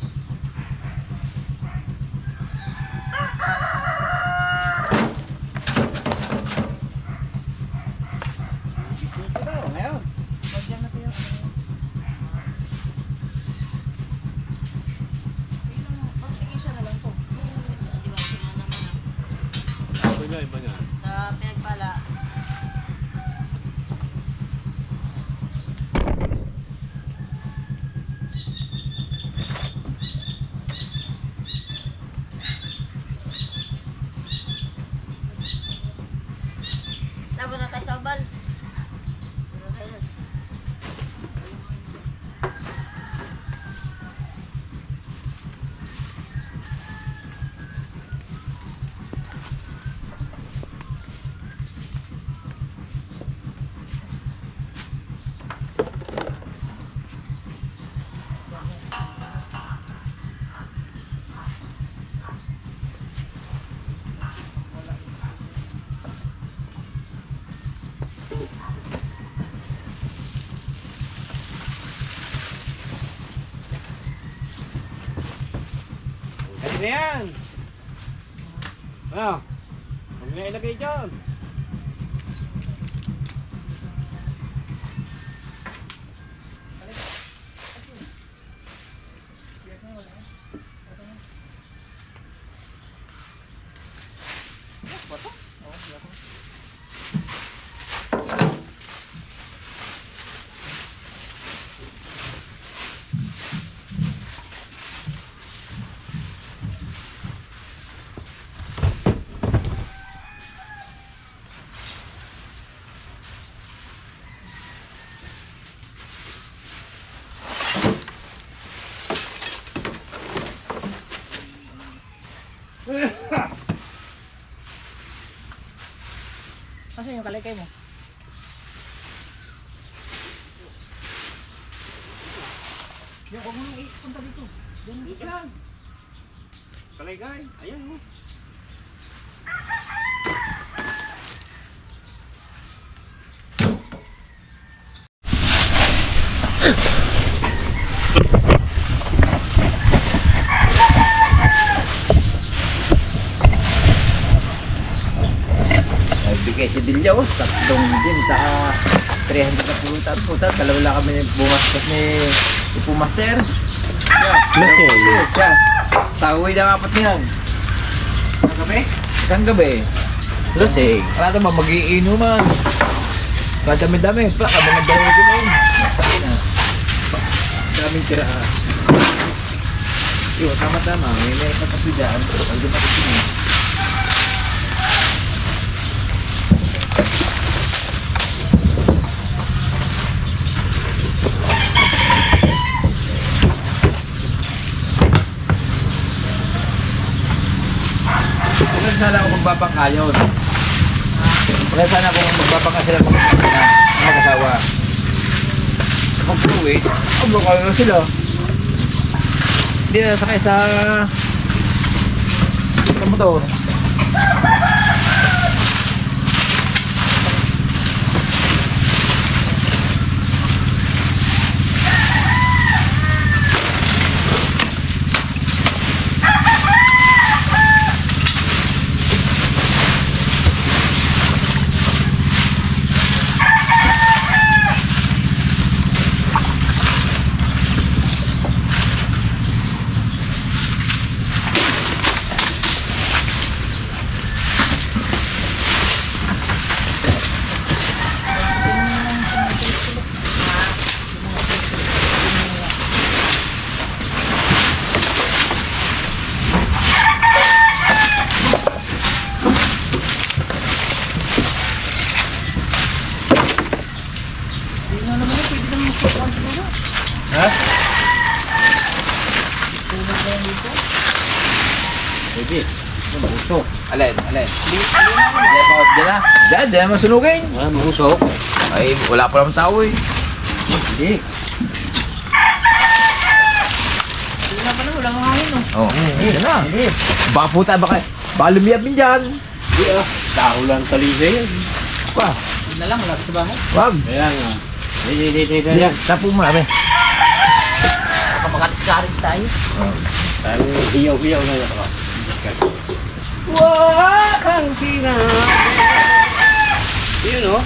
[SPEAKER 6] Ngayon.
[SPEAKER 1] Pagyan na tayo. Pagtikisa na lang po.
[SPEAKER 2] Diwasin mo naman ah.
[SPEAKER 6] Iba niya, iba niya.
[SPEAKER 2] Sa pinagpala. Labo na tayo sa bal. Ano tayo?
[SPEAKER 6] Ano na yan? Ano? Huwag na ilagay dyan.
[SPEAKER 1] Asan yung kalikay mo? Yan, huwag mo nang ipunta dito. Yan.
[SPEAKER 6] Kaligay. Ayan mo.
[SPEAKER 1] Nagbigay si Dilya, oh. Tatlong din sa 300 na pulutan po. Dalawa lang kami bumastos ni Ipo Master.
[SPEAKER 4] Nasıl?
[SPEAKER 1] Siya. Tawid ang apat niyan. Isang gabi? Isang gabi.
[SPEAKER 5] Lasing.
[SPEAKER 1] Wala ito ba mag-iinuman? Kadami-dami. Pa, mga dalawa din yun. Daming tiraan. Yun, tama-tama. May meron pa kasi dyan. Pag dumating sino. Wala sana ako magbabangka yun. Wala sana akong magbabangka sila mag-asawa. Mag-uwi, mag-uwi na sila. Hindi na sakay sa motor. Ha?
[SPEAKER 5] Pwede. Usok.
[SPEAKER 1] Alin? Diyan na. Diyan na masunugin.
[SPEAKER 5] Wala, mausok.
[SPEAKER 1] Ay, wala pa naman tao eh.
[SPEAKER 5] Hindi.
[SPEAKER 1] Oh, diyan na. Baka puta, baka lumiyab din dyan.
[SPEAKER 5] Hindi ah. Tao lang talisay yan.
[SPEAKER 1] Pa,
[SPEAKER 7] Na lang, wala sa bahay.
[SPEAKER 1] wag.
[SPEAKER 5] Kaya nga. Hindi.
[SPEAKER 1] Diyan, tapo mo namin.
[SPEAKER 7] Baka makatiskarage tayo.
[SPEAKER 5] Parang hiyaw-hiyaw na yan ako.
[SPEAKER 6] Wakang sinabi. Yun o.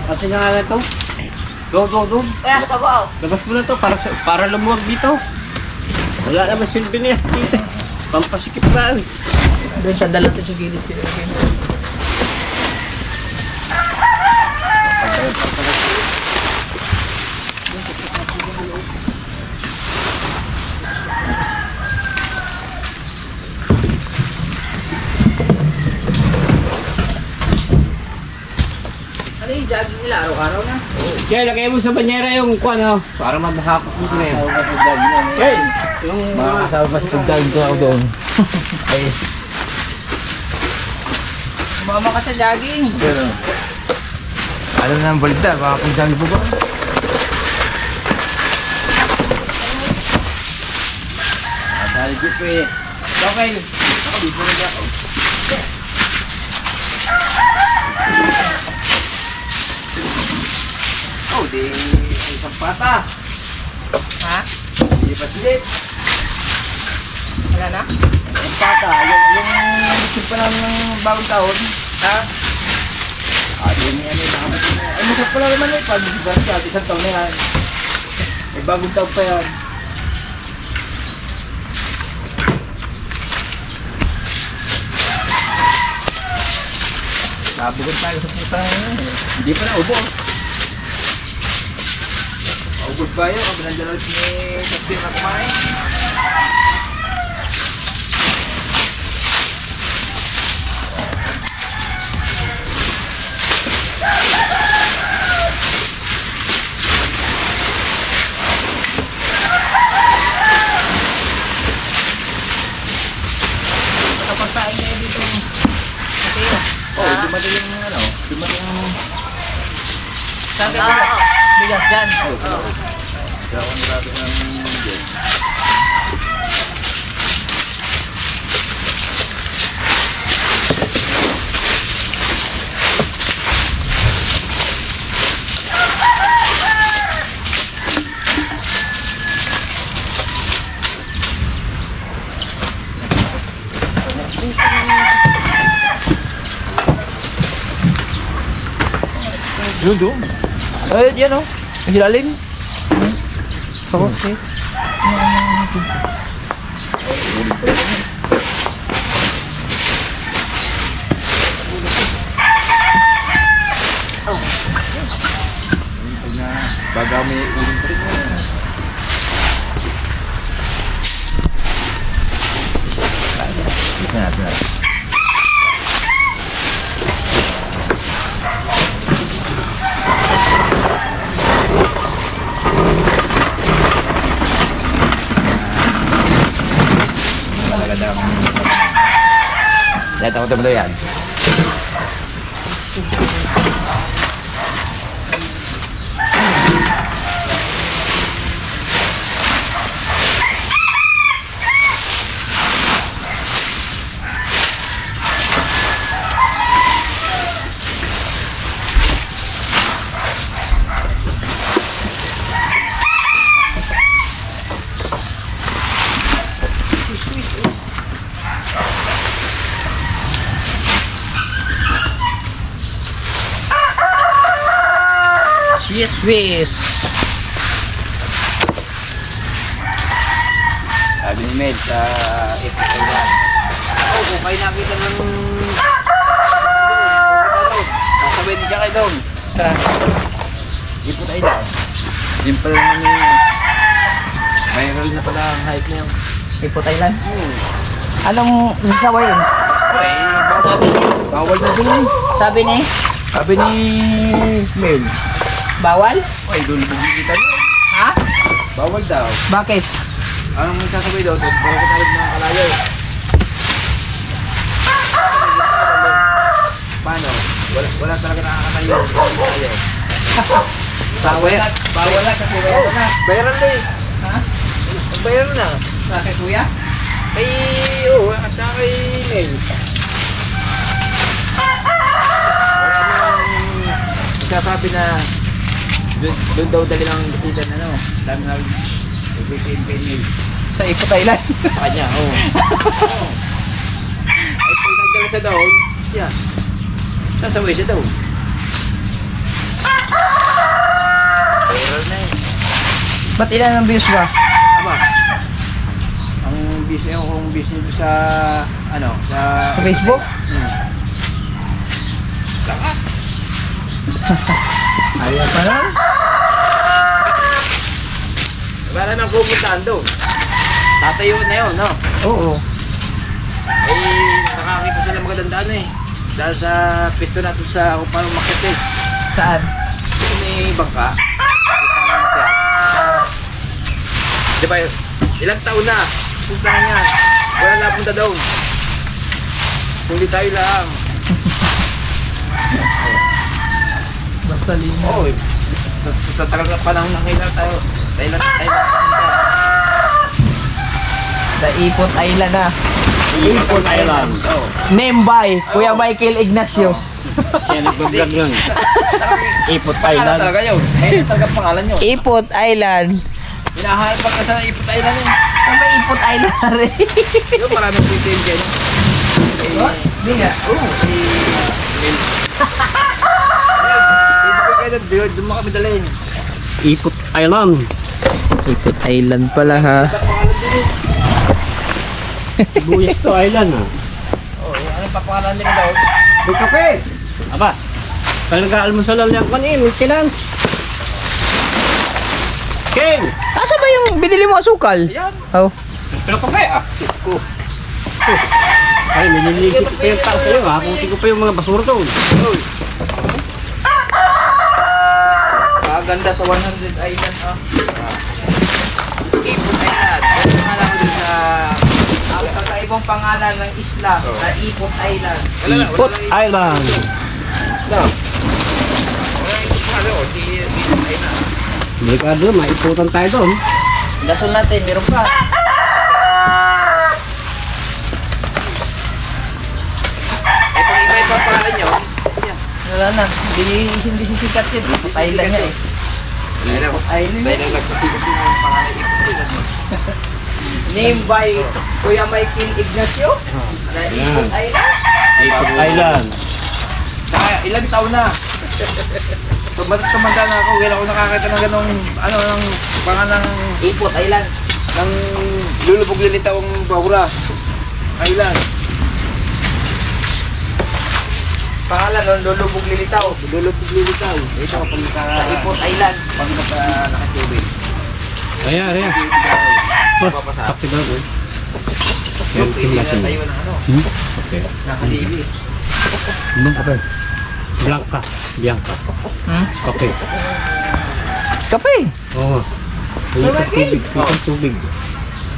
[SPEAKER 5] Kasi nga na ito. Go.
[SPEAKER 2] Kaya sabaw.
[SPEAKER 5] Labas mo na to para lumuwag dito. Wala naman silbi niya dito. Pampasikip na.
[SPEAKER 7] Doon siya dala sa gilid. Ano yung jogging nila araw-araw na?
[SPEAKER 6] Kaya lagay mo sa banyera yung kwan o. Para mabahakot mo na yun. Hey! Yung
[SPEAKER 1] Mga kasama pa sa pagdagin ko ako doon. Ay,
[SPEAKER 7] Sumama ka sa jogging.
[SPEAKER 1] pero alam na ang balita, baka pagdagin po ba? Dahil ko po eh. Okay. Ako, di po rin ako. Oh, di isang pata.
[SPEAKER 7] Ha?
[SPEAKER 1] Di pa silip.
[SPEAKER 7] Wala na?
[SPEAKER 1] Ang pata, yung bisip pa namin ng bagong taon. Ha? Di may ano yung nakamit na. Ay, masap pala naman eh. Pag isang taon na yan. May bagong taon pa yan. Nabugan tayo sa puta. Hindi pa na ubo. Ubod ba yun? Ang pinadala ni Captain na kumain.
[SPEAKER 7] Nakapagsain kayo dito. Kasi
[SPEAKER 1] Oh, dumating yung ano, dumating yung
[SPEAKER 7] saan kayo bigas dyan?
[SPEAKER 1] gawang grabe ng Diyos.
[SPEAKER 5] Yun doon.
[SPEAKER 1] Ay, yan oh. Ang hilalim. Okay.
[SPEAKER 5] Baga may uling pa rin yun.
[SPEAKER 1] Ito natin. Lahat ako tumalo yan. Cheese whiz. Sabi ni Med sa Ipot-Island.
[SPEAKER 6] Oo, kung kayo nakita ng... Sasabay din siya kayo doon.
[SPEAKER 1] Sa
[SPEAKER 6] Ipot-Island. Yung pala naman yung... Viral na pala ang hype na yun.
[SPEAKER 1] Ipot-Island? Anong sasaway yun?
[SPEAKER 6] Ay, bawal na din eh.
[SPEAKER 1] Sabi ni?
[SPEAKER 6] Sabi ni Mel.
[SPEAKER 1] Bawal?
[SPEAKER 6] Ay, doon bumibita niyo.
[SPEAKER 1] Ha?
[SPEAKER 6] Bawal daw.
[SPEAKER 1] Bakit?
[SPEAKER 6] Anong sasabay daw? Para ko tayo mga kalayo. Paano? Wala talaga nakakatayo.
[SPEAKER 1] Bawal na kasi bayaran na.
[SPEAKER 6] Bayaran na eh.
[SPEAKER 1] Ha?
[SPEAKER 6] Bayaran na.
[SPEAKER 1] Sa akin kuya?
[SPEAKER 6] Ay, oo. At saka kay Mel. Wala nang sasabi na doon daw dali ng bisita na ano. Dami na nag-weekend kay Mel.
[SPEAKER 1] Sa Ipot-Island?
[SPEAKER 6] Sa kanya, oo. Oo. Ay, pag nagdala sa doon, siya. Sasaway siya daw. Viral na eh.
[SPEAKER 1] Ba't ilan ang views ba?
[SPEAKER 6] Aba, ang business ko kung business sa ano, sa
[SPEAKER 1] Sa Facebook?
[SPEAKER 6] Lakas.
[SPEAKER 1] Ayaw pa lang.
[SPEAKER 6] Wala nang pupuntahan doon. Tatayo na yun, no?
[SPEAKER 1] Oo.
[SPEAKER 6] Eh, nakakita sila magandaan eh. Dahil sa pisto natin sa kung paano makit eh.
[SPEAKER 1] Saan?
[SPEAKER 6] Ito may bangka. Kung paano makyat. Diba, ilang taon na. Punta na yan. Wala na punta doon. Kundi tayo lang.
[SPEAKER 1] Basta lino.
[SPEAKER 6] Oo, eh. Sa talaga panahon na kailan tayo. Tayo lang punta.
[SPEAKER 1] Sa Ipot-Island na.
[SPEAKER 6] Ipot-Island. Oo.
[SPEAKER 1] Name by Kuya Michael Ignacio.
[SPEAKER 6] Siya nag-vlog yun. Ipot-Island. Talaga yun. Ayun talaga pangalan yun.
[SPEAKER 1] Ipot-Island.
[SPEAKER 6] Hinahanap pa ka sa Ipot-Island yun.
[SPEAKER 1] Ano ba Ipot-Island na rin?
[SPEAKER 6] Yung maraming detail dyan.
[SPEAKER 1] Hindi nga.
[SPEAKER 6] Oo. Doon mo kami dalhin.
[SPEAKER 5] Ipot-Island.
[SPEAKER 1] Ipot-Island pala ha.
[SPEAKER 5] Buyas to island ah.
[SPEAKER 6] Oo, ano papangalan nila daw?
[SPEAKER 5] May kape. Aba. Kaya nag-aalmusal lang yan kanin. Kailan? King!
[SPEAKER 1] Asa ba yung binili mo asukal?
[SPEAKER 6] Ayan.
[SPEAKER 1] Oh.
[SPEAKER 5] Pero kape ah. Ay, minilisit ko pa yung tao sa'yo ha. Kutin ko pa yung mga basura doon.
[SPEAKER 6] Ganda sa 100 Island ah. Ipot Island. Ano pangalan ko din sa...
[SPEAKER 1] Ang kakaibang pangalan ng isla sa Ipot-Island.
[SPEAKER 5] Ipot-Island.
[SPEAKER 6] Wala yung pangalan ko. Si Ipot Island.
[SPEAKER 5] Delikado, maiputan tayo doon.
[SPEAKER 1] Gasol natin, meron pa.
[SPEAKER 6] Eh, pag iba-iba pangalan nyo, yan.
[SPEAKER 1] Wala na. Hindi sisikat yun. Ipot-Island niya eh. Ipot-Island.
[SPEAKER 6] Dahil nagpasikat yung pangalan Ipot Island.
[SPEAKER 1] Name by Kuya Michael Ignacio. Na Ipot-Island.
[SPEAKER 5] Ipot-Island.
[SPEAKER 6] Saka,
[SPEAKER 1] ilang taon na. Tumanda na ako, kailan ko nakakita ng ganong, ano, ng pangalang Ipot Island. Ng lulubog lilitawang bahura. Island. Pangalan nun, lulubog lilitaw. Lulubog lilitaw. Ito, pag sa Ipot Island. Pag nakatubig.
[SPEAKER 6] Ayan, ayan.
[SPEAKER 1] Papasa. Yung hindi na tayo ng ano.
[SPEAKER 6] Okay.
[SPEAKER 1] Nakalibi.
[SPEAKER 6] Ibang kape. Blanca. Bianca. Kape.
[SPEAKER 1] Kape?
[SPEAKER 6] Oo. Tubig. Itong tubig.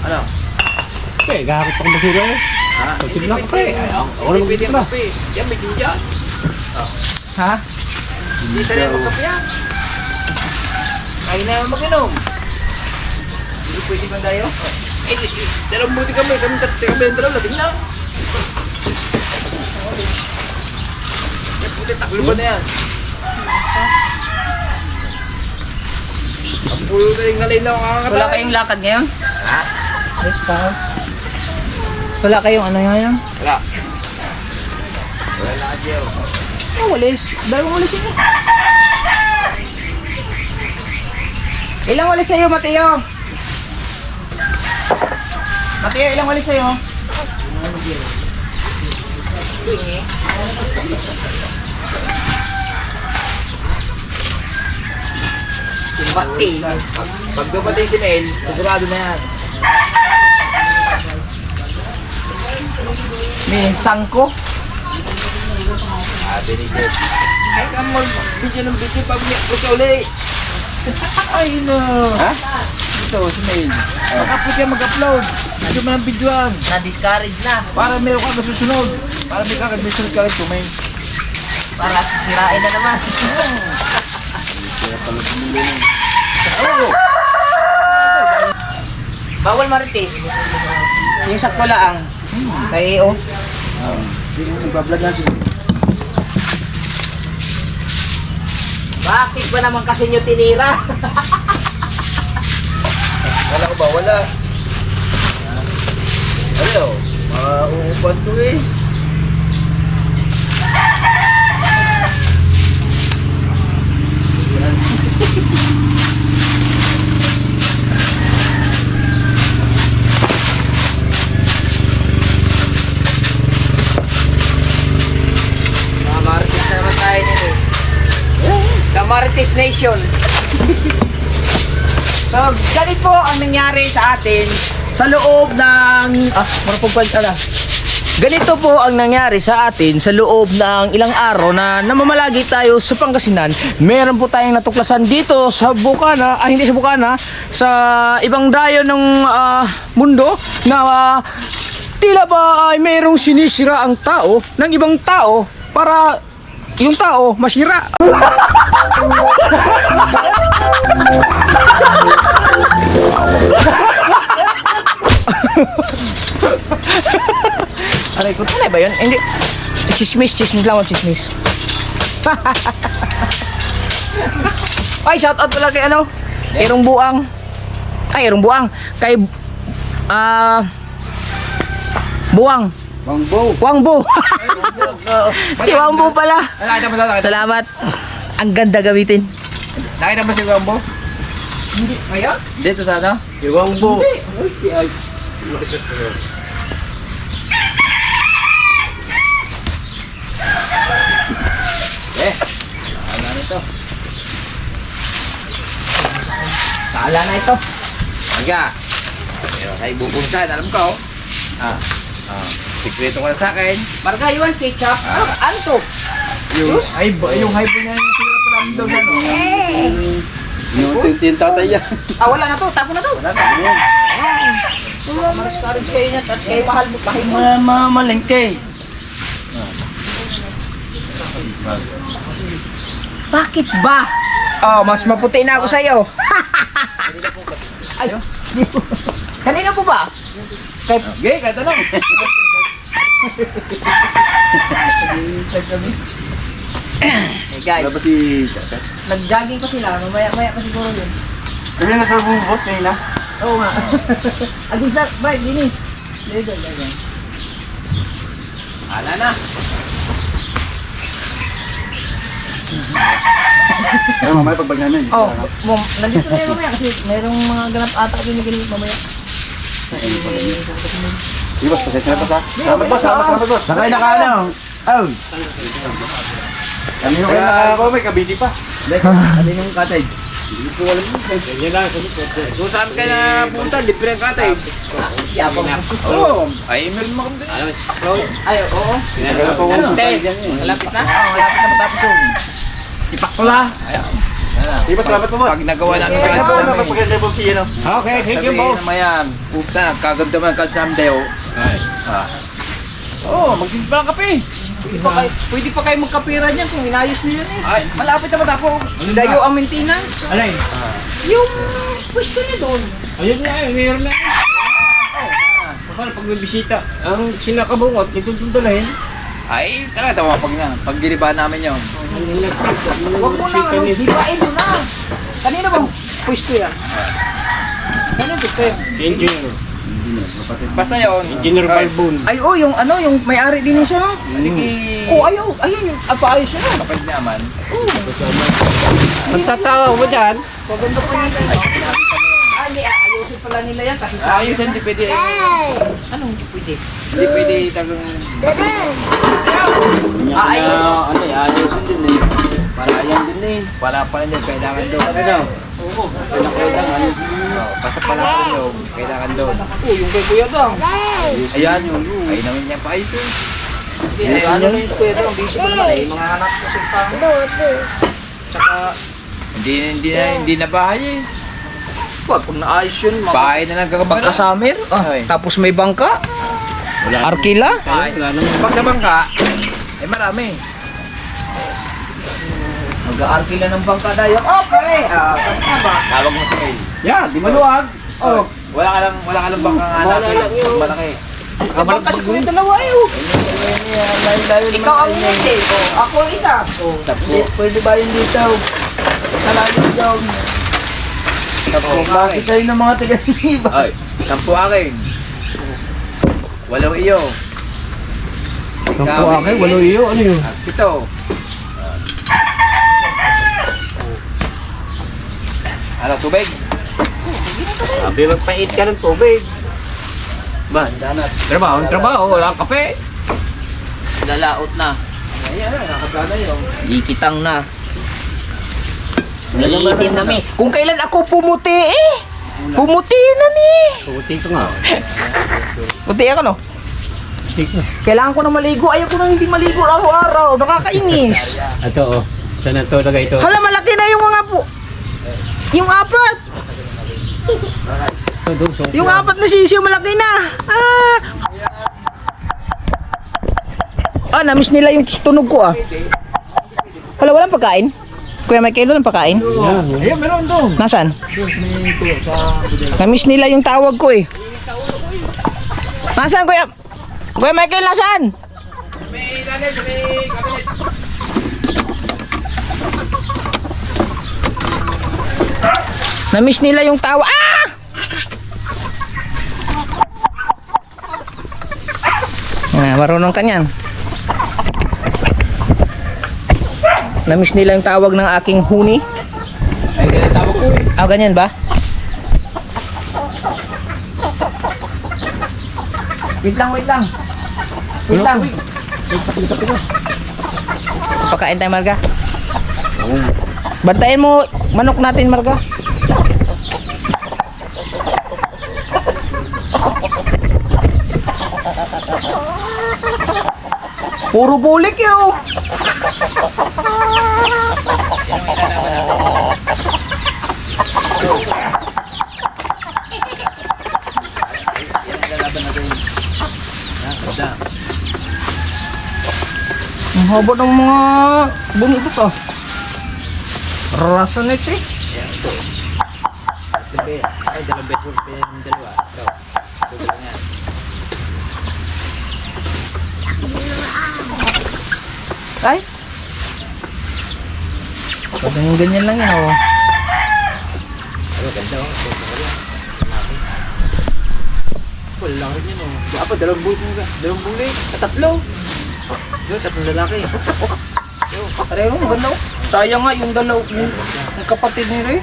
[SPEAKER 1] Ano?
[SPEAKER 6] Okay, gahapit akong basura eh. Pagsigla kape.
[SPEAKER 1] Ako naman pwede kape. Yan, may dyan. Ha? Hindi sa rin magkape yan. Ay na mag-inom. Hindi pwede ba tayo? Dalawang buti kami ang dalawa. Tingnan. Taklo ba na yan? Ang pulo na yung nalay lang ang
[SPEAKER 7] Wala kayong lakad ngayon?
[SPEAKER 1] Ha?
[SPEAKER 7] Yes, pa. Wala kayong ano ngayon?
[SPEAKER 1] Wala. Wala na kayo.
[SPEAKER 7] Oh, walis. Dalawang walis yun.
[SPEAKER 1] Ilang walis sa'yo, Mateo? Mateo, ilang walis sa'yo? Pati. Pag dumating si Mel, sigurado na yan.
[SPEAKER 7] May sangko.
[SPEAKER 1] Sabi ni Jeff. Ay, kamo, video ng video pag may ka ulit.
[SPEAKER 7] Ay, no.
[SPEAKER 1] Ha? Ito, si Mel. Mag-upload yan, mag-upload. Video mo ng videoan.
[SPEAKER 7] Na-discourage na.
[SPEAKER 1] Para meron ka masusunod. Para may kakagbisunod ka rin kumay.
[SPEAKER 7] Para sisirain na naman. Bawal marites. Yung sakto laang. Kay o.
[SPEAKER 1] Nagbablog na siya.
[SPEAKER 7] Bakit ba naman kasi nyo tinira?
[SPEAKER 1] Wala ko ba? Wala. Ano? Uupan to eh.
[SPEAKER 7] Kamarites na naman tayo nito. Kamarites Nation. So, ganito po ang nangyari sa atin sa loob ng... marapagpanta na. Ganito po ang nangyari sa atin sa loob ng ilang araw na namamalagi tayo sa Pangasinan. Meron po tayong natuklasan dito sa Bukana, hindi sa Bukana, sa ibang dayo ng mundo na tila ba ay mayroong sinisira ang tao ng ibang tao para yung tao masira. Aray ko, tunay ba yun? Hindi. Chismis lang ako, chismis. Ay, shoutout pala kay ano? Erong Buang. Ay, Erong Buang. Kay, Buang. Wangbo. Si Wangbo pala.
[SPEAKER 1] Nakita mo na?
[SPEAKER 7] Salamat. Ang ganda gamitin.
[SPEAKER 1] Nakita mo si Wambo? Hindi. Ngayon? Dito sa ano? Si Wambo. Sala na ito.
[SPEAKER 7] Sala na ito.
[SPEAKER 1] Aga. Pero tayo bubungsan. Alam ko. Sikreto ko na sa akin.
[SPEAKER 7] Marga iwan ketchup. Ano to?
[SPEAKER 1] Yung hypo niya yung sira pa namin daw ano.
[SPEAKER 3] Yung tatay yan.
[SPEAKER 7] Wala na to. Tapo na to.
[SPEAKER 1] Wala na.
[SPEAKER 7] Mas kayo niya at kayo mahal mo. Kahit mo.
[SPEAKER 3] Malengke.
[SPEAKER 7] Bakit ba? Mas maputi na ako sa'yo. Ay, di po. Kanina po ba? Kay...
[SPEAKER 1] Okay, kahit ano.
[SPEAKER 7] Hey guys, nag-jogging pa sila. Mamaya pa siguro yun.
[SPEAKER 3] Kami nasa boss ngayon na.
[SPEAKER 7] Oo nga. Agad sa, bye, dinis. Lego.
[SPEAKER 1] Ala na.
[SPEAKER 3] Pero mamaya pagbag namin.
[SPEAKER 7] Oh, mom, nandito na yun mamaya kasi merong mga ganap ata binigyan mamaya.
[SPEAKER 3] Di boss, pasensya na boss ha. Salamat boss, salamat boss. Nakay na ka ano? Oh. Kami yung kaya ako may kabiti pa. Kami yung cottage. Hindi ko alam yun.
[SPEAKER 1] Kung saan ka na punta, different ka tayo. Oo. Ay, meron mo kami doon. Ay, oo. Malapit na? Oo, malapit na matapos yung. Sipak ko la.
[SPEAKER 3] Di boss, salamat po boss.
[SPEAKER 1] Pag nagawa namin kayo.
[SPEAKER 3] Ako na pagpaganda po siya no.
[SPEAKER 6] Okay, thank you, boss.
[SPEAKER 1] Sabihin naman yan. Puta, kaganda man ka someday, oh.
[SPEAKER 5] Oo, magtimpla ng kape.
[SPEAKER 7] Pwede pa kayo magkapira niyan kung inayos niyo yan eh.
[SPEAKER 1] Ay, malapit na matapos.
[SPEAKER 7] Dayo ang maintenance.
[SPEAKER 6] Alay.
[SPEAKER 7] Yung pwesto niyo doon.
[SPEAKER 6] Ayun nga, mayroon na. Paano pag may bisita? Ang sinakabungot, itutundulahin.
[SPEAKER 1] Ay, talaga tama pag diribahan namin yun.
[SPEAKER 7] Huwag mo na, hibain mo na. Kanina bang pwesto yan? Kanina pwesto yan?
[SPEAKER 6] Engineer.
[SPEAKER 1] Basta yun.
[SPEAKER 6] Engineer Balbon.
[SPEAKER 7] Ay, oh, yung ano, yung may-ari din siya, no? Oh, ayun, yung paayos siya, no?
[SPEAKER 1] Kapag naman.
[SPEAKER 6] Magtatawa mo dyan.
[SPEAKER 7] Maganda pa yun. Ah, hindi, ayusin pala nila yan kasi sa
[SPEAKER 1] Ayos hindi pwede.
[SPEAKER 7] Anong hindi pwede?
[SPEAKER 1] Hindi pwede tagang...
[SPEAKER 7] Ayos.
[SPEAKER 6] Ano, ayusin din eh. Sayang din eh.
[SPEAKER 1] Wala pa rin yung kailangan doon.
[SPEAKER 6] Ano?
[SPEAKER 1] Basta pala pa rin yung kailangan doon.
[SPEAKER 7] Oh, yung kay Kuya Dang.
[SPEAKER 1] Ayan yun. Ay naman niya pa ito.
[SPEAKER 7] Ano na yung Kuya Dang, busy pa naman eh. Mga anak ko sa Tsaka,
[SPEAKER 1] Hindi na bahay eh.
[SPEAKER 7] pag naayos yun,
[SPEAKER 1] Bahay na lang kakabagka.
[SPEAKER 7] pagkasamir,
[SPEAKER 1] Ay.
[SPEAKER 7] tapos may bangka,
[SPEAKER 6] Wala.
[SPEAKER 7] arkila.
[SPEAKER 6] Wala naman.
[SPEAKER 1] Pag sa bangka, eh marami.
[SPEAKER 7] Mag-arkila ng bangka dayo. Oh, pare! Tama ba?
[SPEAKER 1] Tawag mo sa mail.
[SPEAKER 6] Yan, di maluwag.
[SPEAKER 1] Oh. Wala ka lang bangka nga
[SPEAKER 6] Wala
[SPEAKER 1] hanapin.
[SPEAKER 6] lang yun.
[SPEAKER 1] Malaki.
[SPEAKER 7] Ang bangka si Kuya dalawa eh. oh. Ikaw ang hindi. Oh, ako ang isa. Oh.
[SPEAKER 3] Pwede ba yung dito? Talagang daw. Bakit kayo ng mga taga-iba?
[SPEAKER 1] Ay, 10 akin. 8 iyo. Ikaw,
[SPEAKER 6] Walo iyo, ano yun?
[SPEAKER 1] 7. Ano, tubig?
[SPEAKER 6] Sabi magpait ka ng tubig. Ba, trabaho, wala kang kape.
[SPEAKER 7] Lalaot na.
[SPEAKER 1] Ayan, nakagana yun.
[SPEAKER 7] Ikitang na. Iitim na mi. Kung kailan ako pumuti eh. Pumuti na ni.
[SPEAKER 6] Puti ko nga.
[SPEAKER 7] Puti ako no? Kailangan ko na maligo. Ayaw ko na hindi maligo araw-araw. Nakakainis.
[SPEAKER 6] Ito, oh. Saan ito lagay ito?
[SPEAKER 7] Hala, malaki na yung mga po. Yung apat. Yung apat na sisiyo, malaki na. Namiss nila yung tunog ko ah. Hala, walang pagkain? Kuya Michael, walang pagkain?
[SPEAKER 1] Ayun, meron doon.
[SPEAKER 7] Nasaan? Namiss nila yung tawag ko eh. Nasaan kuya? Kuya Michael, nasaan? Namiss nila yung tawa. Marunong ka niyan. Namiss nila yung tawag ng aking huni.
[SPEAKER 1] Ay, ganyan tawag ko eh.
[SPEAKER 7] Ganyan ba? Wait lang. Wait lang. Pakain tayo, Marga. Bantayan mo manok natin, Marga. Puro bulik yun. Ang haba ng mga bunyi dito. Rasa nito eh.
[SPEAKER 1] Ay, 2 beses ko yung dalawa. Ito lang yan.
[SPEAKER 7] Ay. Ganyan lang yan oh.
[SPEAKER 1] Ano, ganda oh. Wala lang rin yun oh. Apa, 2 bulik. 3. Doon, 3 lalaki.
[SPEAKER 7] Pareho, maganda oh. Sayang nga yung yung kapatid ni Ray.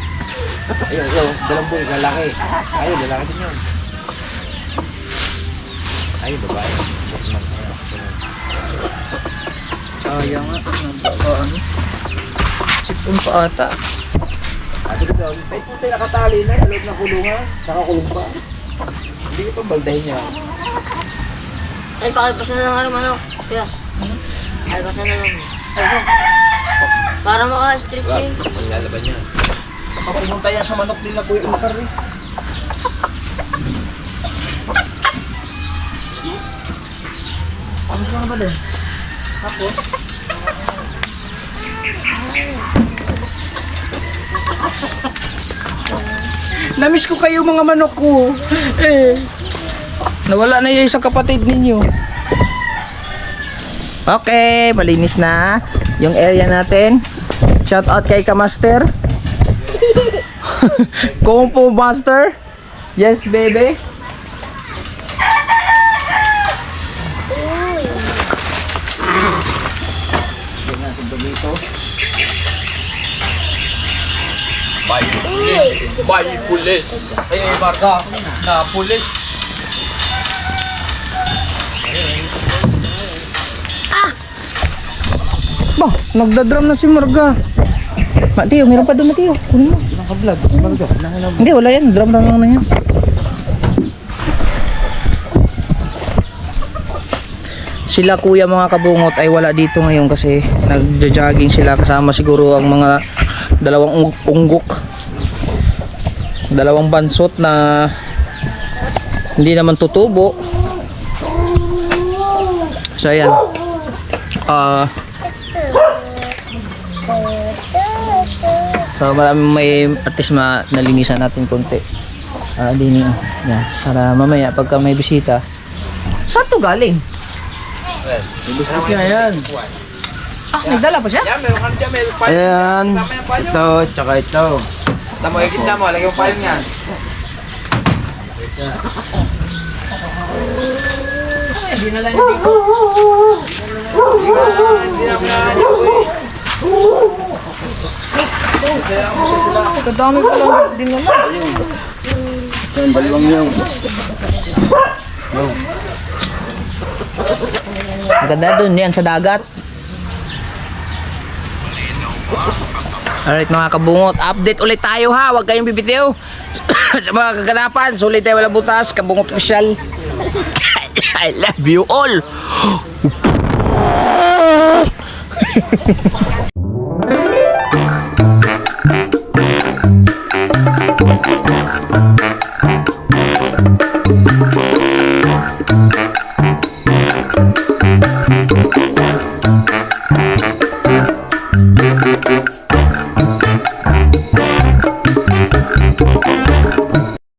[SPEAKER 1] Ayun, dalawang buhay, lalaki. Ayun, lalaki din yun. Ayun, babae.
[SPEAKER 7] Sayang nga. Ano? Sipon pa ata.
[SPEAKER 1] Ate ko sa ay puti nakatali na, alot na kulungan. Nakakulong pa. Hindi ko pa baldahin niya.
[SPEAKER 2] Ay, pakipasan na ng araw, manok. Kaya, pakipasan na lang. Para maka-strip yun.
[SPEAKER 1] Maglalaban niya.
[SPEAKER 7] Baka pumunta yan sa manok nila Kuya Ilkar eh. Ano siya ba din? Tapos? Namiss ko kayo mga manok ko. Nawala na yung isang kapatid ninyo. Okay, malinis na yung area natin. Shout out kay Kamaster. Kung po master. Yes, baby.
[SPEAKER 1] Bay pulis. Ay, marka. Na pulis.
[SPEAKER 7] Bah, nagdadrum na si Marga. Mateo, meron pa doon Mateo. Kunin mo. Naka-vlog. Hindi, wala yan. Drum lang na yan. Sila kuya mga kabungot ay wala dito ngayon kasi nagja-jogging sila kasama siguro ang mga dalawang unggok. Dalawang bansot na hindi naman tutubo. So ayan. So maraming may at least nalinisan natin konti. Dini. Yan. Para mamaya pagka may bisita. Saan to galing?
[SPEAKER 3] Gusto niya yan.
[SPEAKER 7] Nagdala pa siya?
[SPEAKER 1] Yan, meron ka na dyan. Meron pa
[SPEAKER 3] Ayan. Ito, tsaka ito.
[SPEAKER 1] Tama, yung gitna mo. Lagyan mo pa yun yan.
[SPEAKER 7] Dinala niya dito.
[SPEAKER 1] Hindi na mga niyo eh.
[SPEAKER 7] Kadami pa lang dinala.
[SPEAKER 3] Yan, dalawang yung.
[SPEAKER 7] Maganda dun yan sa dagat. Alright mga kabungot, update ulit tayo ha. Huwag kayong bibitiw. Sa mga kaganapan, sulit tayo wala butas. Kabungot official. I love you all.